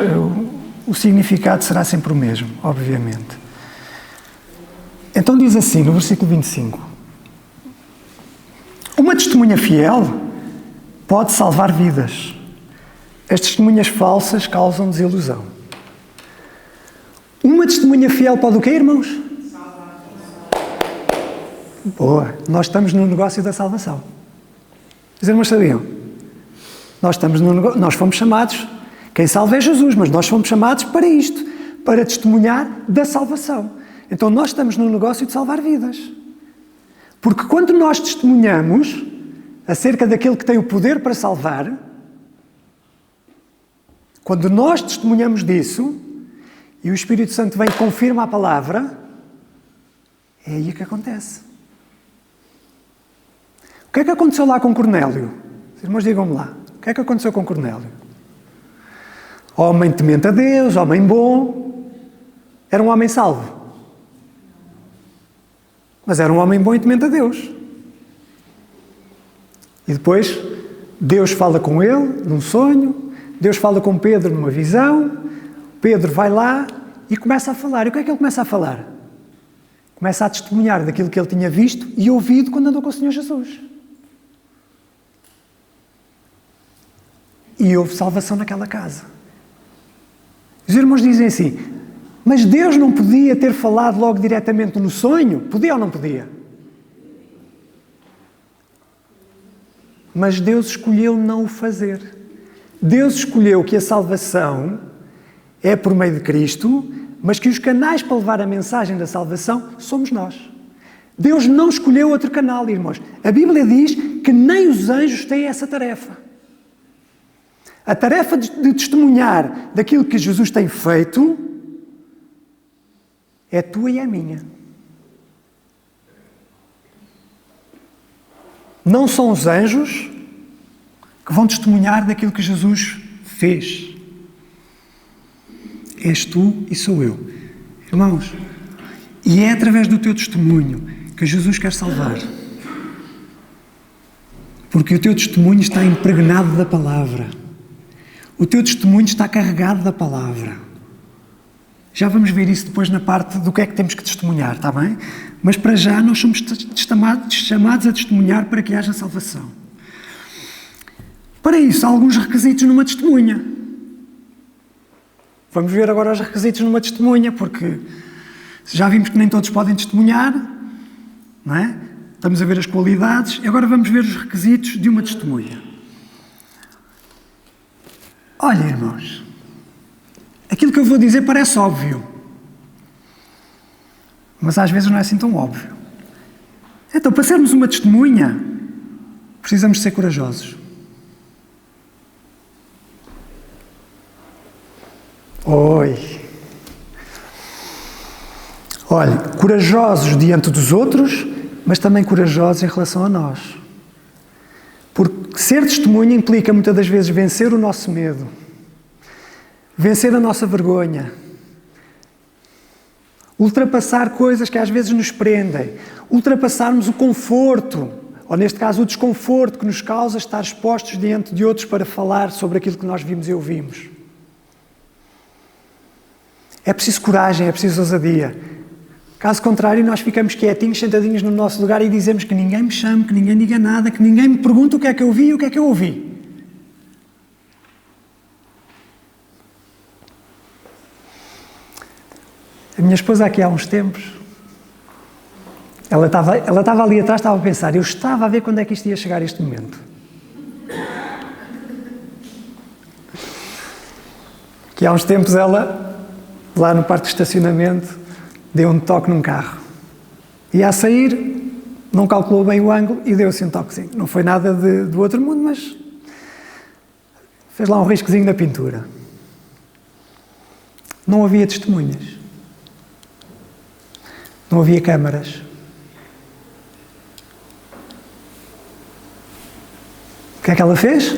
o significado será sempre o mesmo, obviamente. Então diz assim, no versículo 25. Uma testemunha fiel pode salvar vidas. As testemunhas falsas causam desilusão. Uma testemunha fiel pode o quê, irmãos? Boa. Nós estamos no negócio da salvação. Os irmãos sabiam? Nós fomos chamados, quem salva é Jesus, mas nós fomos chamados para isto, para testemunhar da salvação. Então nós estamos no negócio de salvar vidas. Porque quando nós testemunhamos acerca daquele que tem o poder para salvar, quando nós testemunhamos disso, e o Espírito Santo vem e confirma a palavra, é aí que acontece. O que é que aconteceu lá com Cornélio? Os irmãos, digam-me lá. O que é que aconteceu com Cornélio? Homem temente a Deus, homem bom, era um homem salvo. Mas era um homem bom e temente a Deus. E depois, Deus fala com ele num sonho, Deus fala com Pedro numa visão, Pedro vai lá e começa a falar. E o que é que ele começa a falar? Começa a testemunhar daquilo que ele tinha visto e ouvido quando andou com o Senhor Jesus. E houve salvação naquela casa. Os irmãos dizem assim, mas Deus não podia ter falado logo diretamente no sonho? Podia ou não podia? Mas Deus escolheu não o fazer. Deus escolheu que a salvação é por meio de Cristo, mas que os canais para levar a mensagem da salvação somos nós. Deus não escolheu outro canal, irmãos. A Bíblia diz que nem os anjos têm essa tarefa. A tarefa de testemunhar daquilo que Jesus tem feito é tua e é minha. Não são os anjos que vão testemunhar daquilo que Jesus fez. És tu e sou eu. Irmãos, e é através do teu testemunho que Jesus quer salvar. Porque o teu testemunho está impregnado da palavra. O teu testemunho está carregado da palavra. Já vamos ver isso depois na parte do que é que temos que testemunhar, está bem? Mas para já nós somos chamados a testemunhar para que haja salvação. Para isso, há alguns requisitos numa testemunha. Vamos ver agora os requisitos numa testemunha, porque já vimos que nem todos podem testemunhar, não é? Estamos a ver as qualidades, e agora vamos ver os requisitos de uma testemunha. Olha, irmãos, aquilo que eu vou dizer parece óbvio, mas às vezes não é assim tão óbvio. Então, para sermos uma testemunha, precisamos ser corajosos. Oi. Olha, corajosos diante dos outros, mas também corajosos em relação a nós. Porque ser testemunha implica muitas das vezes vencer o nosso medo, vencer a nossa vergonha, ultrapassar coisas que às vezes nos prendem, ultrapassarmos o conforto, ou neste caso o desconforto que nos causa estar expostos diante de outros para falar sobre aquilo que nós vimos e ouvimos. É preciso coragem, é preciso ousadia. Caso contrário, nós ficamos quietinhos, sentadinhos no nosso lugar e dizemos que ninguém me chame, que ninguém diga nada, que ninguém me pergunte o que é que eu vi e o que é que eu ouvi. A minha esposa aqui há uns tempos, ela estava ali atrás, estava a pensar, eu estava a ver quando é que isto ia chegar a este momento. Que há uns tempos ela, lá no parque de estacionamento, deu um toque num carro. Ia a sair, não calculou bem o ângulo e deu-se um toquezinho. Não foi nada do outro mundo, mas fez lá um riscozinho na pintura. Não havia testemunhas. Não havia câmaras. O que é que ela fez?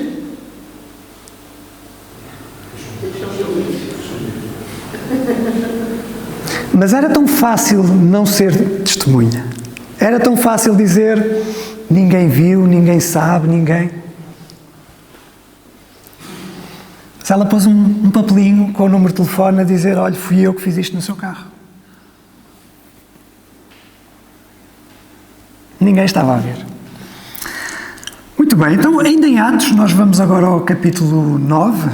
Mas era tão fácil não ser testemunha. Era tão fácil dizer, ninguém viu, ninguém sabe, ninguém... Mas ela pôs um papelinho com o número de telefone a dizer, olha, fui eu que fiz isto no seu carro. Ninguém estava a ver. Muito bem, então ainda em Atos, nós vamos agora ao capítulo 9.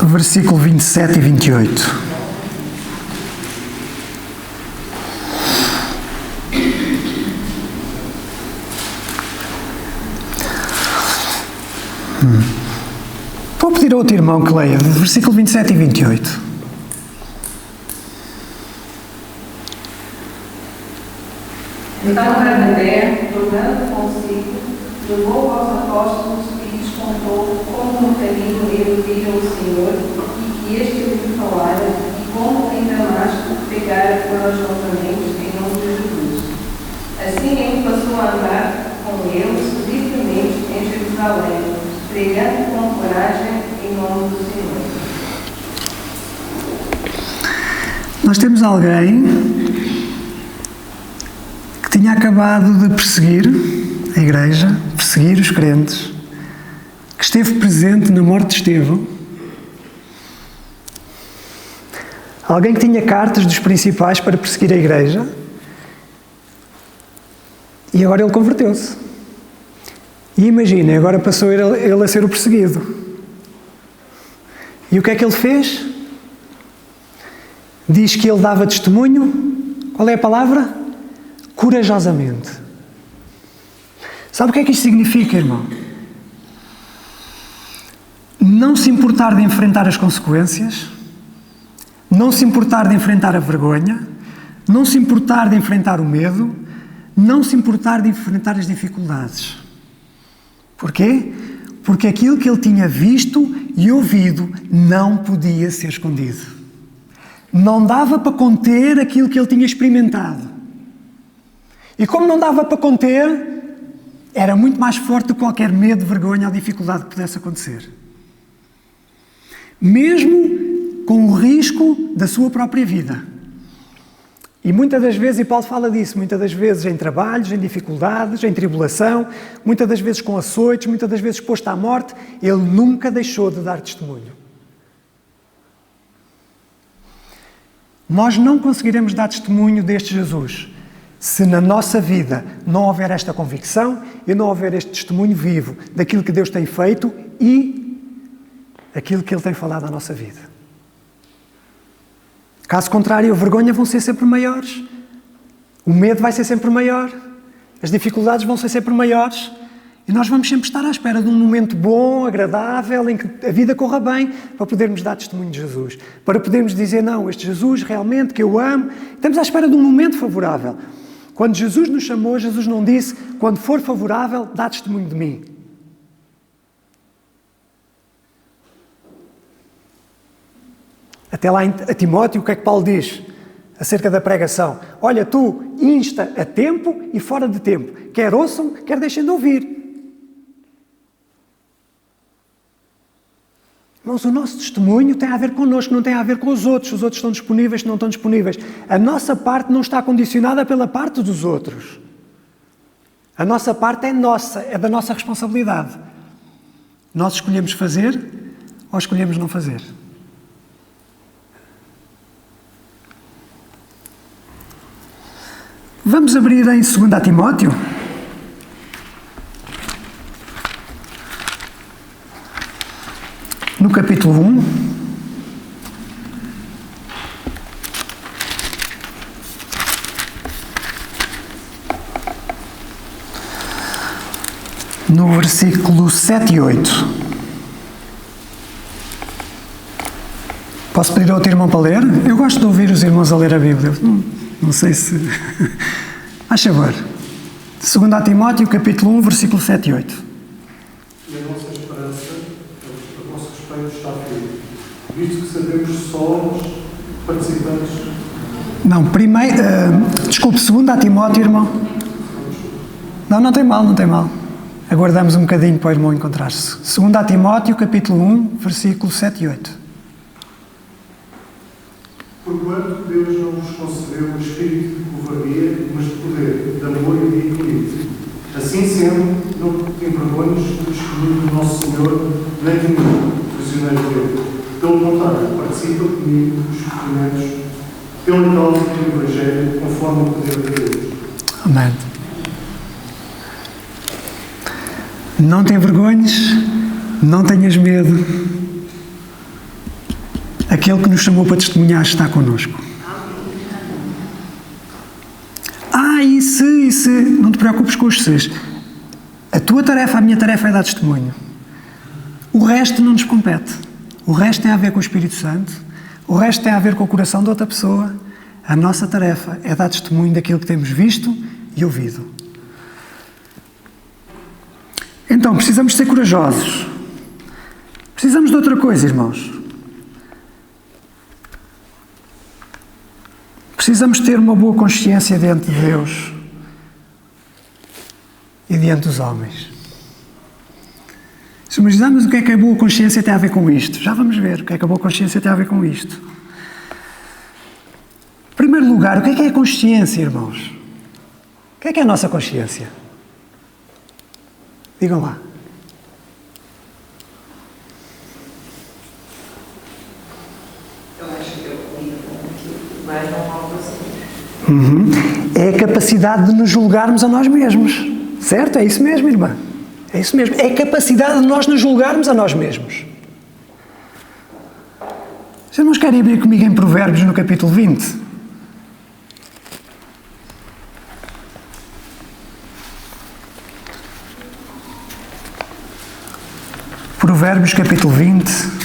Versículo 27 e 28. Vou pedir a outro irmão que leia, versículo 27 e 28.
Então Bernabé, tornando consigo, levou aos apóstolos e lhes contou como no caminho ele viram o Senhor e que este lhe falara e como em Damasco pregara corajosamente em nome de Jesus. Assim ele passou a andar com eles livremente em Jerusalém, pregando com coragem em nome do Senhor.
Nós temos alguém que tinha acabado de perseguir a igreja, perseguir os crentes, que esteve presente na morte de Estevão, alguém que tinha cartas dos principais para perseguir a igreja, e agora ele converteu-se. E imaginem, agora passou ele a ser o perseguido. E o que é que ele fez? Diz que ele dava testemunho, qual é a palavra? Corajosamente. Sabe o que é que isto significa, irmão? Não se importar de enfrentar as consequências, não se importar de enfrentar a vergonha, não se importar de enfrentar o medo, não se importar de enfrentar as dificuldades. Porquê? Porque aquilo que ele tinha visto e ouvido não podia ser escondido. Não dava para conter aquilo que ele tinha experimentado. E como não dava para conter, era muito mais forte do que qualquer medo, vergonha ou dificuldade que pudesse acontecer. Mesmo com o risco da sua própria vida. E muitas das vezes, e Paulo fala disso, muitas das vezes em trabalhos, em dificuldades, em tribulação, muitas das vezes com açoites, muitas das vezes exposto à morte, ele nunca deixou de dar testemunho. Nós não conseguiremos dar testemunho deste Jesus se na nossa vida não houver esta convicção e não houver este testemunho vivo daquilo que Deus tem feito e aquilo que Ele tem falado à nossa vida. Caso contrário, a vergonha vão ser sempre maiores, o medo vai ser sempre maior, as dificuldades vão ser sempre maiores E nós vamos sempre estar à espera de um momento bom, agradável, em que a vida corra bem, para podermos dar testemunho de Jesus. Para podermos dizer, não, este Jesus realmente que eu amo. Estamos à espera de um momento favorável. Quando Jesus nos chamou, Jesus não disse, quando for favorável, dá testemunho de mim. Até lá a Timóteo, o que é que Paulo diz acerca da pregação? Olha, tu insta a tempo e fora de tempo. Quer ouçam, quer deixem de ouvir. Irmãos, o nosso testemunho tem a ver connosco, não tem a ver com os outros. Os outros estão disponíveis, não estão disponíveis. A nossa parte não está condicionada pela parte dos outros. A nossa parte é nossa, é da nossa responsabilidade. Nós escolhemos fazer ou escolhemos não fazer. Vamos abrir em 2 Timóteo. No capítulo 1. No versículo 7 e 8. Posso pedir ao outro irmão para ler? Eu gosto de ouvir os irmãos a ler a Bíblia. Não sei se... Faz favor. 2 Timóteo, capítulo 1, versículo 7 e 8.
E a nossa esperança, a vosso respeito, está firme, visto que sabemos que somos participantes...
Não, primeiro... desculpe, 2 Timóteo, irmão. Não tem mal, não tem mal. Aguardamos um bocadinho para o irmão encontrar-se. 2 Timóteo, capítulo 1, versículo 7 e 8.
Porquanto Deus não vos concedeu o espírito de covardia, mas de poder, de amor e de equilíbrio. Assim sendo, não te envergonhes do testemunho do nosso Senhor, nem de mim, prisioneiro dele. Pelo contrário, participa comigo dos sofrimentos, pela causa do Evangelho, conforme o poder de Deus.
Amém. Não te envergonhes, não tenhas medo. Aquele que nos chamou para testemunhar está connosco. E se... Não te preocupes com os se's. A tua tarefa, a minha tarefa é dar testemunho. O resto não nos compete. O resto tem a ver com o Espírito Santo. O resto tem a ver com o coração de outra pessoa. A nossa tarefa é dar testemunho daquilo que temos visto e ouvido. Então, precisamos ser corajosos. Precisamos de outra coisa, irmãos. Precisamos ter uma boa consciência diante de Deus e diante dos homens. Se imaginarmos o que é que a boa consciência tem a ver com isto, já vamos ver o que é que a boa consciência tem a ver com isto. Em primeiro lugar, o que é a consciência, irmãos? O que é a nossa consciência? Digam lá. É a capacidade de nos julgarmos a nós mesmos. Certo? É isso mesmo, irmã. É isso mesmo. É a capacidade de nós nos julgarmos a nós mesmos. Os irmãos querem abrir comigo em Provérbios no capítulo 20? Provérbios capítulo 20.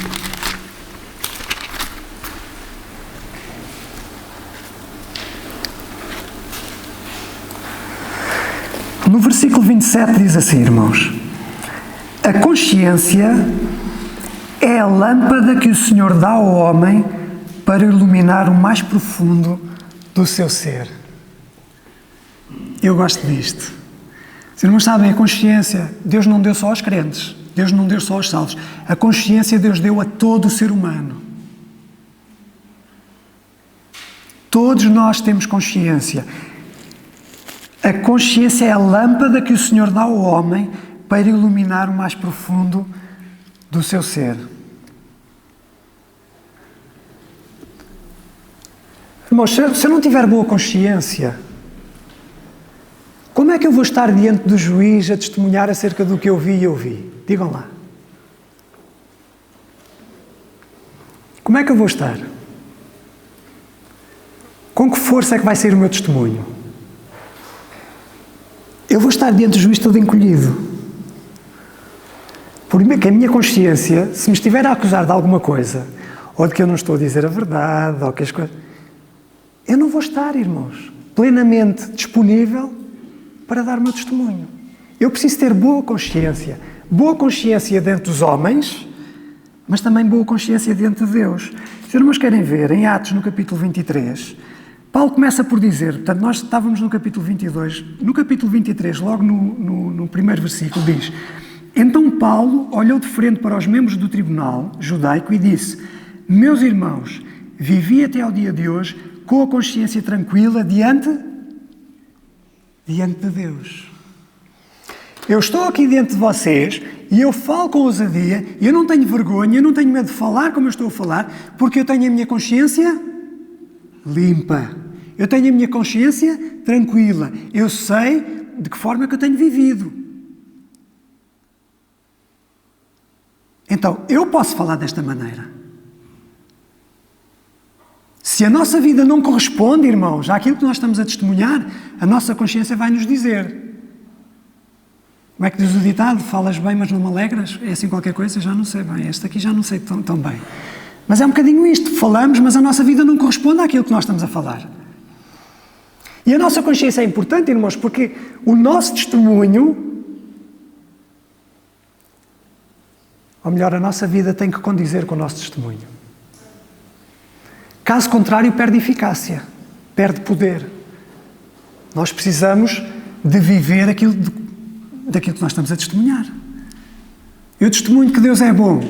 No versículo 27 diz assim, irmãos: a consciência é a lâmpada que o Senhor dá ao homem para iluminar o mais profundo do seu ser. Eu gosto disto. Os irmãos sabem, a consciência, Deus não deu só aos crentes, Deus não deu só aos salvos. A consciência Deus deu a todo o ser humano. Todos nós temos consciência. A consciência é a lâmpada que o Senhor dá ao homem para iluminar o mais profundo do seu ser. Irmãos, se eu não tiver boa consciência, como é que eu vou estar diante do juiz a testemunhar acerca do que eu vi e ouvi? Digam lá. Como é que eu vou estar? Com que força é que vai ser o meu testemunho? Eu vou estar diante do juiz todo encolhido. que a minha consciência, se me estiver a acusar de alguma coisa, ou de que eu não estou a dizer a verdade, ou que as coisas... Eu não vou estar, irmãos, plenamente disponível para dar o meu testemunho. Eu preciso ter boa consciência diante dos homens, mas também boa consciência diante de Deus. Se os irmãos querem ver, em Atos, no capítulo 23, Paulo começa por dizer, portanto, nós estávamos no capítulo 22, no capítulo 23, logo no primeiro versículo, diz: então Paulo olhou de frente para os membros do tribunal judaico e disse: meus irmãos, vivi até ao dia de hoje com a consciência tranquila diante de Deus. Eu estou aqui diante de vocês e eu falo com ousadia, e eu não tenho vergonha, eu não tenho medo de falar como eu estou a falar, porque eu tenho a minha consciência limpa. Eu tenho a minha consciência tranquila. Eu sei de que forma é que eu tenho vivido. Então, eu posso falar desta maneira. Se a nossa vida não corresponde, irmãos, àquilo que nós estamos a testemunhar, a nossa consciência vai nos dizer. Como é que diz o ditado? Falas bem, mas não me alegras? É assim qualquer coisa? Já não sei bem. Este aqui já não sei tão bem. Mas é um bocadinho isto. Falamos, mas a nossa vida não corresponde àquilo que nós estamos a falar. E a nossa consciência é importante, irmãos, porque o nosso testemunho, ou melhor, a nossa vida tem que condizer com o nosso testemunho. Caso contrário, perde eficácia, perde poder. Nós precisamos de viver daquilo que nós estamos a testemunhar. Eu testemunho que Deus é bom,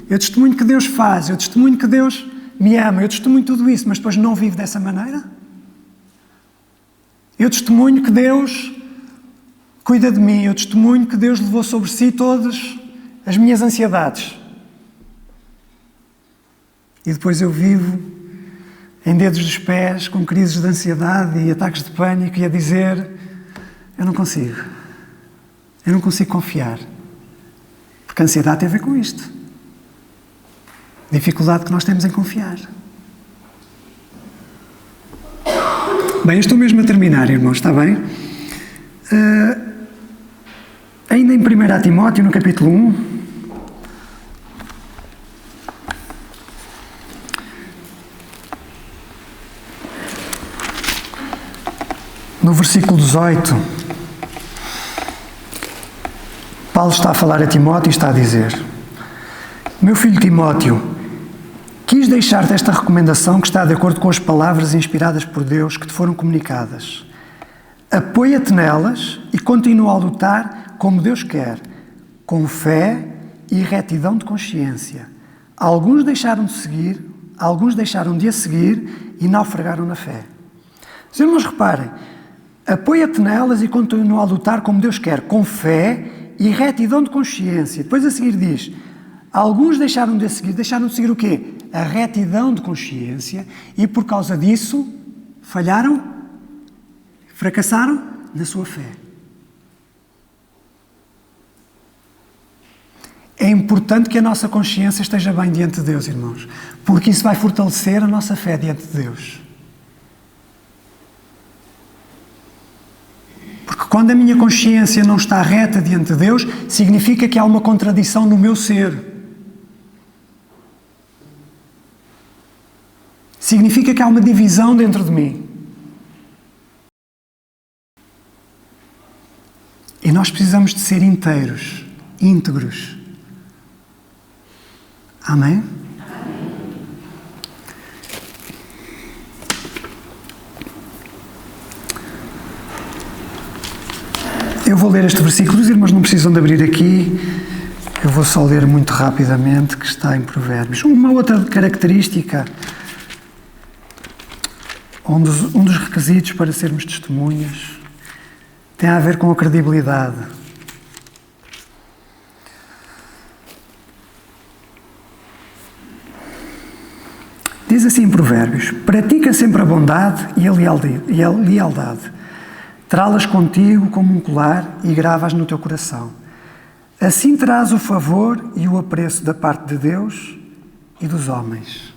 eu testemunho que Deus faz, eu testemunho que Deus me ama, eu testemunho tudo isso, mas depois não vivo dessa maneira? Eu testemunho que Deus cuida de mim, eu testemunho que Deus levou sobre si todas as minhas ansiedades. E depois eu vivo em dedos dos pés, com crises de ansiedade e ataques de pânico, e a dizer: eu não consigo confiar. Porque a ansiedade tem a ver com isto. Dificuldade que nós temos em confiar. Bem, eu estou mesmo a terminar, irmãos, está bem? Ainda em 1 Timóteo, no capítulo 1, no versículo 18, Paulo está a falar a Timóteo e está a dizer: meu filho Timóteo, quis deixar-te esta recomendação que está de acordo com as palavras inspiradas por Deus que te foram comunicadas. Apoia-te nelas e continua a lutar como Deus quer, com fé e retidão de consciência. Alguns deixaram de a seguir e naufragaram na fé. Os irmãos, reparem, apoia-te nelas e continua a lutar como Deus quer, com fé e retidão de consciência. Depois a seguir diz: alguns deixaram de seguir o quê? A retidão de consciência, e por causa disso fracassaram na sua fé. É importante que a nossa consciência esteja bem diante de Deus, irmãos, porque isso vai fortalecer a nossa fé diante de Deus. Porque quando a minha consciência não está reta diante de Deus, significa que há uma contradição no meu ser. Significa que há uma divisão dentro de mim. E nós precisamos de ser inteiros, íntegros. Amém? Eu vou ler este versículo, os irmãos não precisam de abrir aqui, eu vou só ler muito rapidamente, que está em Provérbios. Uma outra característica, um dos requisitos para sermos testemunhas, tem a ver com a credibilidade. Diz assim em Provérbios: pratica sempre a bondade e a lealdade. Trá-las contigo como um colar e grava-as no teu coração. Assim terás o favor e o apreço da parte de Deus e dos homens.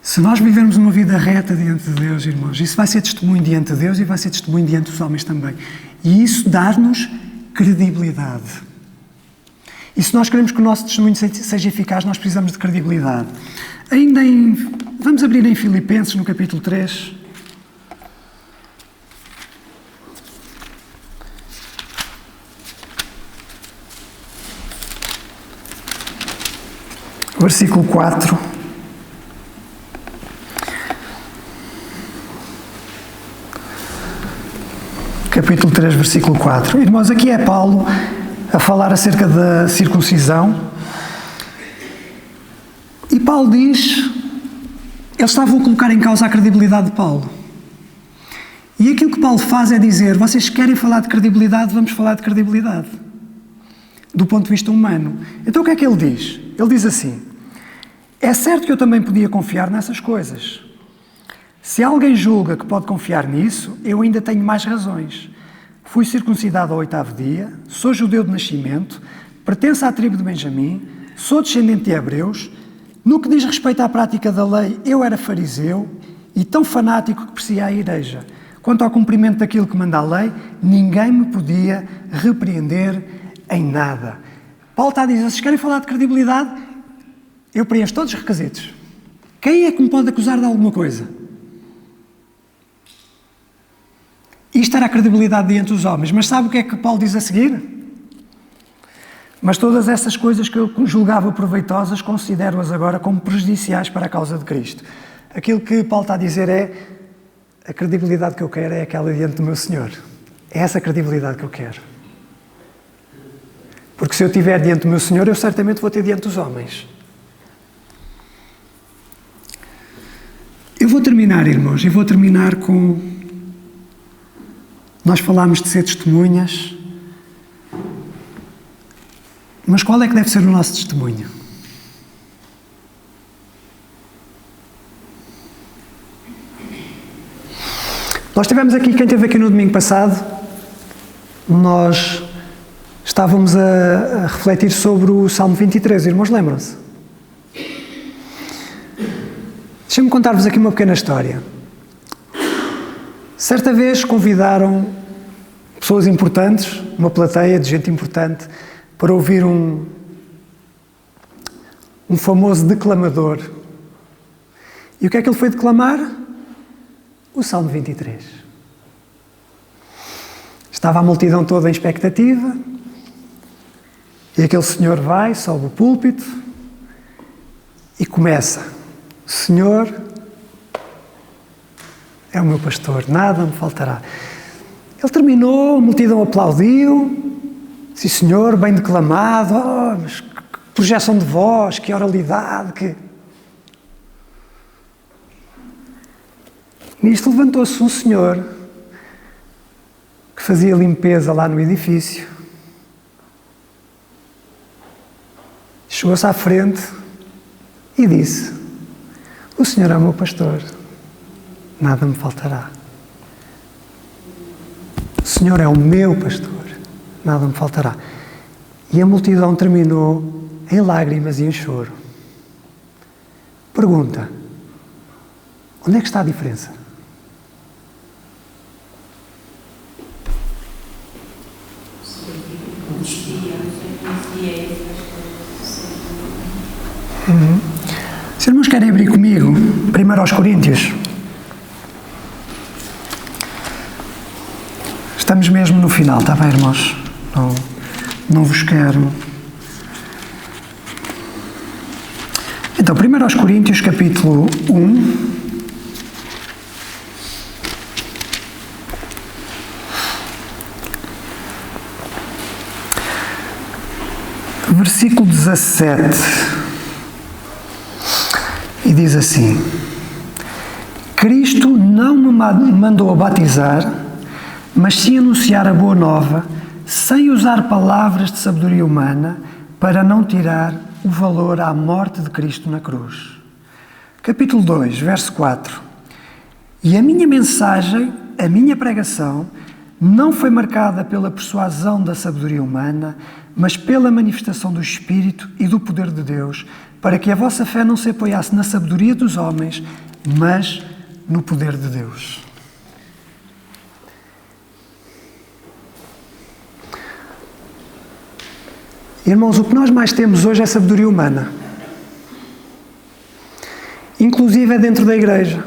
Se nós vivermos uma vida reta diante de Deus, irmãos, isso vai ser testemunho diante de Deus e vai ser testemunho diante dos homens também. E isso dá-nos credibilidade. E se nós queremos que o nosso testemunho seja eficaz, nós precisamos de credibilidade. Vamos abrir em Filipenses, no capítulo 3. Versículo 4. Capítulo 3, versículo 4. Irmãos, aqui é Paulo a falar acerca da circuncisão. E Paulo diz, eles estavam a colocar em causa a credibilidade de Paulo. E aquilo que Paulo faz é dizer, vocês querem falar de credibilidade, vamos falar de credibilidade. Do ponto de vista humano. Então o que é que ele diz? Ele diz assim, é certo que eu também podia confiar nessas coisas. Se alguém julga que pode confiar nisso, eu ainda tenho mais razões. Fui circuncidado ao 8º dia, sou judeu de nascimento, pertenço à tribo de Benjamim, sou descendente de hebreus. No que diz respeito à prática da lei, eu era fariseu e tão fanático que perseguia a igreja. Quanto ao cumprimento daquilo que manda a lei, ninguém me podia repreender em nada. Paulo está a dizer, vocês querem falar de credibilidade? Eu preencho todos os requisitos. Quem é que me pode acusar de alguma coisa? Isto era a credibilidade diante dos homens. Mas sabe o que é que Paulo diz a seguir? Mas todas essas coisas que eu julgava proveitosas, considero-as agora como prejudiciais para a causa de Cristo. Aquilo que Paulo está a dizer é, a credibilidade que eu quero é aquela diante do meu Senhor. É essa credibilidade que eu quero. Porque se eu estiver diante do meu Senhor, eu certamente vou ter diante dos homens. Eu vou terminar, irmãos, e vou terminar com... Nós falámos de ser testemunhas, mas qual é que deve ser o nosso testemunho? Nós tivemos aqui, quem esteve aqui no domingo passado, nós estávamos a refletir sobre o Salmo 23, irmãos, lembram-se? Deixem-me contar-vos aqui uma pequena história. Certa vez convidaram pessoas importantes, uma plateia de gente importante, para ouvir um famoso declamador. E o que é que ele foi declamar? O Salmo 23. Estava a multidão toda em expectativa, e aquele senhor vai, sobe o púlpito, e começa. Senhor é o meu pastor, nada me faltará. Ele terminou, a multidão aplaudiu, sim senhor, bem declamado, mas que projeção de voz, que oralidade, que... Nisto levantou-se um senhor que fazia limpeza lá no edifício, chegou-se à frente e disse, o Senhor é o meu pastor, nada me faltará. O Senhor é o meu pastor, nada me faltará. E a multidão terminou em lágrimas e em choro. Pergunta, onde é que está a diferença? Os irmãos querem abrir comigo 1 aos Coríntios? Estamos mesmo no final, está bem, irmãos? Não vos quero. Então, 1 aos Coríntios, capítulo 1. Versículo 17. E diz assim: Cristo não me mandou a batizar, mas sim anunciar a boa nova, sem usar palavras de sabedoria humana, para não tirar o valor à morte de Cristo na cruz. Capítulo 2, verso 4. E a minha mensagem, a minha pregação, não foi marcada pela persuasão da sabedoria humana, mas pela manifestação do Espírito e do poder de Deus, para que a vossa fé não se apoiasse na sabedoria dos homens, mas no poder de Deus. Irmãos, o que nós mais temos hoje é sabedoria humana. Inclusive é dentro da igreja.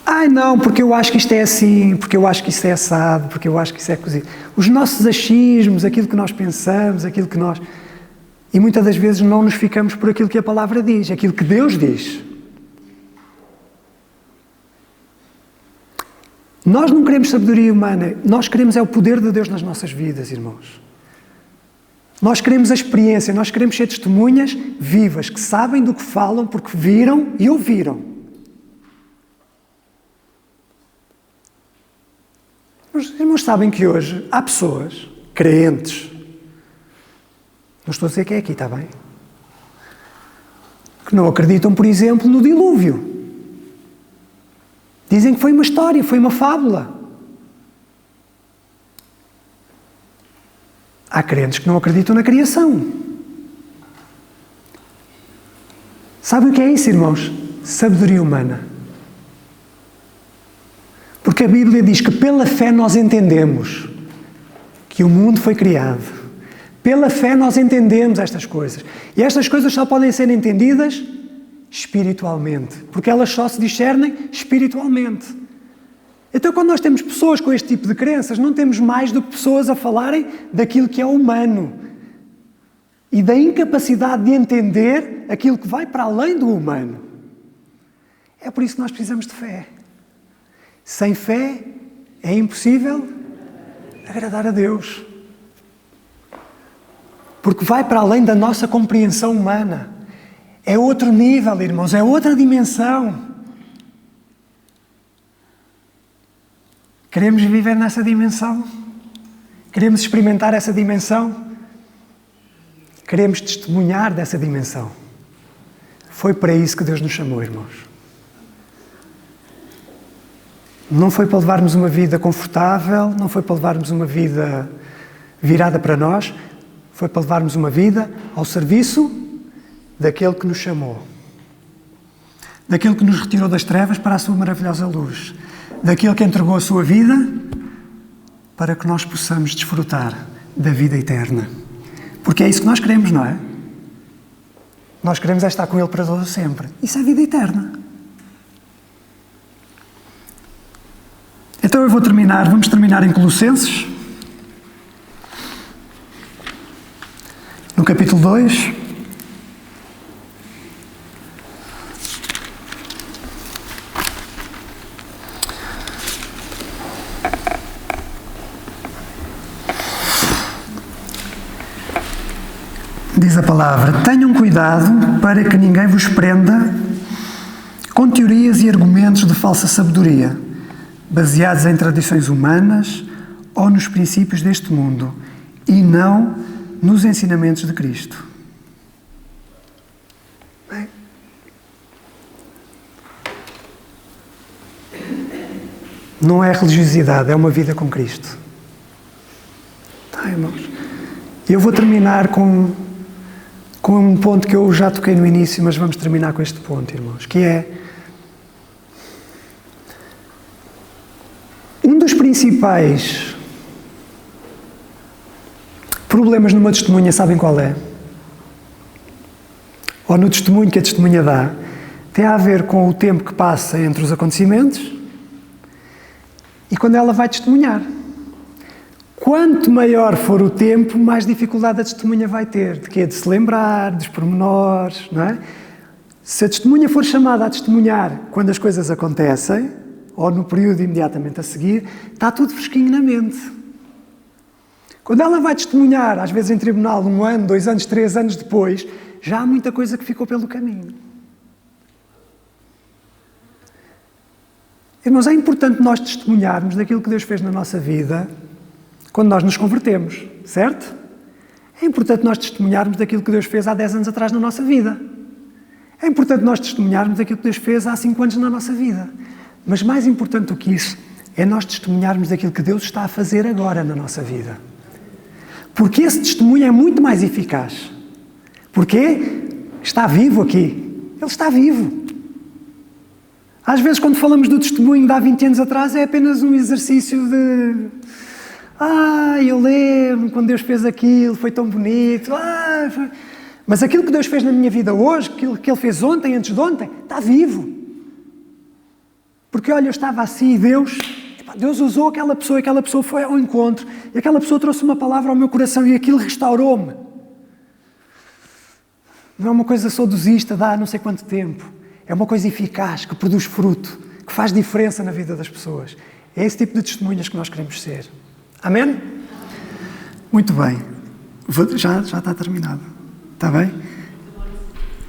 Ai não, porque eu acho que isto é assim, porque eu acho que isso é assado, porque eu acho que isso é cozido. Os nossos achismos, aquilo que nós pensamos, aquilo que nós... E muitas das vezes não nos ficamos por aquilo que a palavra diz, aquilo que Deus diz. Nós não queremos sabedoria humana, nós queremos é o poder de Deus nas nossas vidas, irmãos. Nós queremos a experiência, nós queremos ser testemunhas vivas, que sabem do que falam porque viram e ouviram. Os irmãos sabem que hoje há pessoas, crentes, não estou a dizer que é aqui, está bem? Que não acreditam, por exemplo, no dilúvio. Dizem que foi uma história, foi uma fábula. Há crentes que não acreditam na criação. Sabem o que é isso, irmãos? Sabedoria humana. Porque a Bíblia diz que pela fé nós entendemos que o mundo foi criado. Pela fé nós entendemos estas coisas. E estas coisas só podem ser entendidas espiritualmente. Porque elas só se discernem espiritualmente. Então, quando nós temos pessoas com este tipo de crenças, não temos mais do que pessoas a falarem daquilo que é humano. E da incapacidade de entender aquilo que vai para além do humano. É por isso que nós precisamos de fé. Sem fé é impossível agradar a Deus. Porque vai para além da nossa compreensão humana. É outro nível, irmãos, é outra dimensão. Queremos viver nessa dimensão? Queremos experimentar essa dimensão? Queremos testemunhar dessa dimensão? Foi para isso que Deus nos chamou, irmãos. Não foi para levarmos uma vida confortável, não foi para levarmos uma vida virada para nós, foi para levarmos uma vida ao serviço daquele que nos chamou. Daquele que nos retirou das trevas para a sua maravilhosa luz. Daquele que entregou a sua vida para que nós possamos desfrutar da vida eterna. Porque é isso que nós queremos, não é? Nós queremos é estar com Ele para todo sempre. Isso é vida eterna. Então vamos terminar em Colossenses, no capítulo 2. Diz a palavra: tenham cuidado para que ninguém vos prenda com teorias e argumentos de falsa sabedoria, baseados em tradições humanas ou nos princípios deste mundo, e não nos ensinamentos de Cristo. Bem, não é religiosidade, é uma vida com Cristo. Tá, irmãos? Eu vou terminar com um ponto que eu já toquei no início, mas vamos terminar com este ponto, irmãos, que é um dos principais problemas numa testemunha, sabem qual é? Ou no testemunho que a testemunha dá, tem a ver com o tempo que passa entre os acontecimentos e quando ela vai testemunhar. Quanto maior for o tempo, mais dificuldade a testemunha vai ter. De quê? De se lembrar, dos pormenores, não é? Se a testemunha for chamada a testemunhar quando as coisas acontecem, ou no período imediatamente a seguir, está tudo fresquinho na mente. Quando ela vai testemunhar, às vezes em tribunal, 1 ano, 2 anos, 3 anos depois, já há muita coisa que ficou pelo caminho. Irmãos, é importante nós testemunharmos daquilo que Deus fez na nossa vida quando nós nos convertemos, certo? É importante nós testemunharmos daquilo que Deus fez há 10 anos atrás na nossa vida. É importante nós testemunharmos daquilo que Deus fez há 5 anos na nossa vida. Mas mais importante do que isso, é nós testemunharmos daquilo que Deus está a fazer agora na nossa vida. Porque esse testemunho é muito mais eficaz. Porque está vivo aqui. Ele está vivo. Às vezes, quando falamos do testemunho de há 20 anos atrás, é apenas um exercício de... Eu lembro quando Deus fez aquilo, foi tão bonito. Mas aquilo que Deus fez na minha vida hoje, aquilo que Ele fez ontem, antes de ontem, está vivo. Porque olha, eu estava assim e Deus usou aquela pessoa e aquela pessoa foi ao encontro e aquela pessoa trouxe uma palavra ao meu coração e aquilo restaurou-me. Não é uma coisa saudosista, dá não sei quanto tempo. É uma coisa eficaz, que produz fruto, que faz diferença na vida das pessoas. É esse tipo de testemunhas que nós queremos ser. Amém? Muito bem. Já está terminado. Está bem?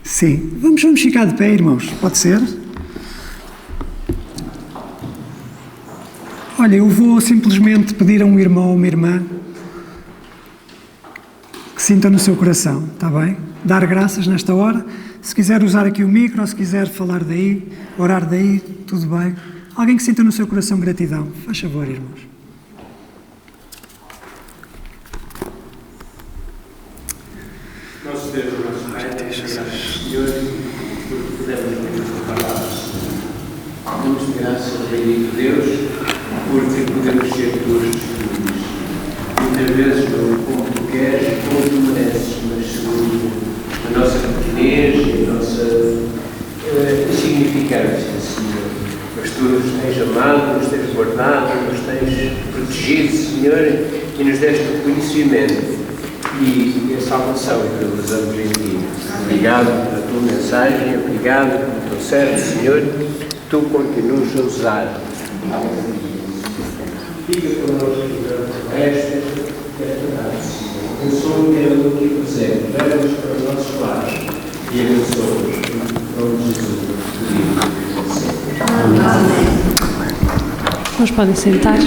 Sim. Vamos ficar de pé, irmãos. Pode ser? Olha, eu vou simplesmente pedir a um irmão ou uma irmã que sinta no seu coração, está bem? Dar graças nesta hora. Se quiser usar aqui o micro, ou se quiser falar daí, orar daí, tudo bem. Alguém que sinta no seu coração gratidão. Faz favor, irmãos.
Nosso Deus, nosso Pai, graças, Senhor, porque podemos ouvir a palavra, Senhor. Damos-te graças, bendito Deus, porque podemos ser tuas testemunhas. Muitas vezes não como tu queres, como tu mereces, mas segundo a nossa pequenez e a nossa insignificância, Senhor. Mas tu nos tens amado, nos tens guardado, nos tens protegido, Senhor, e nos deste o conhecimento e a salvação que realizamos em ti. Obrigado pela tua mensagem, obrigado pelo teu servo, Senhor, tu continuas a usar. Fica connosco durante o resto desta tarde, Senhor. Abençoa pelo aqui presente, leva-nos para os nossos lares e abençoa-nos em nome de Jesus.
Nós podem sentar.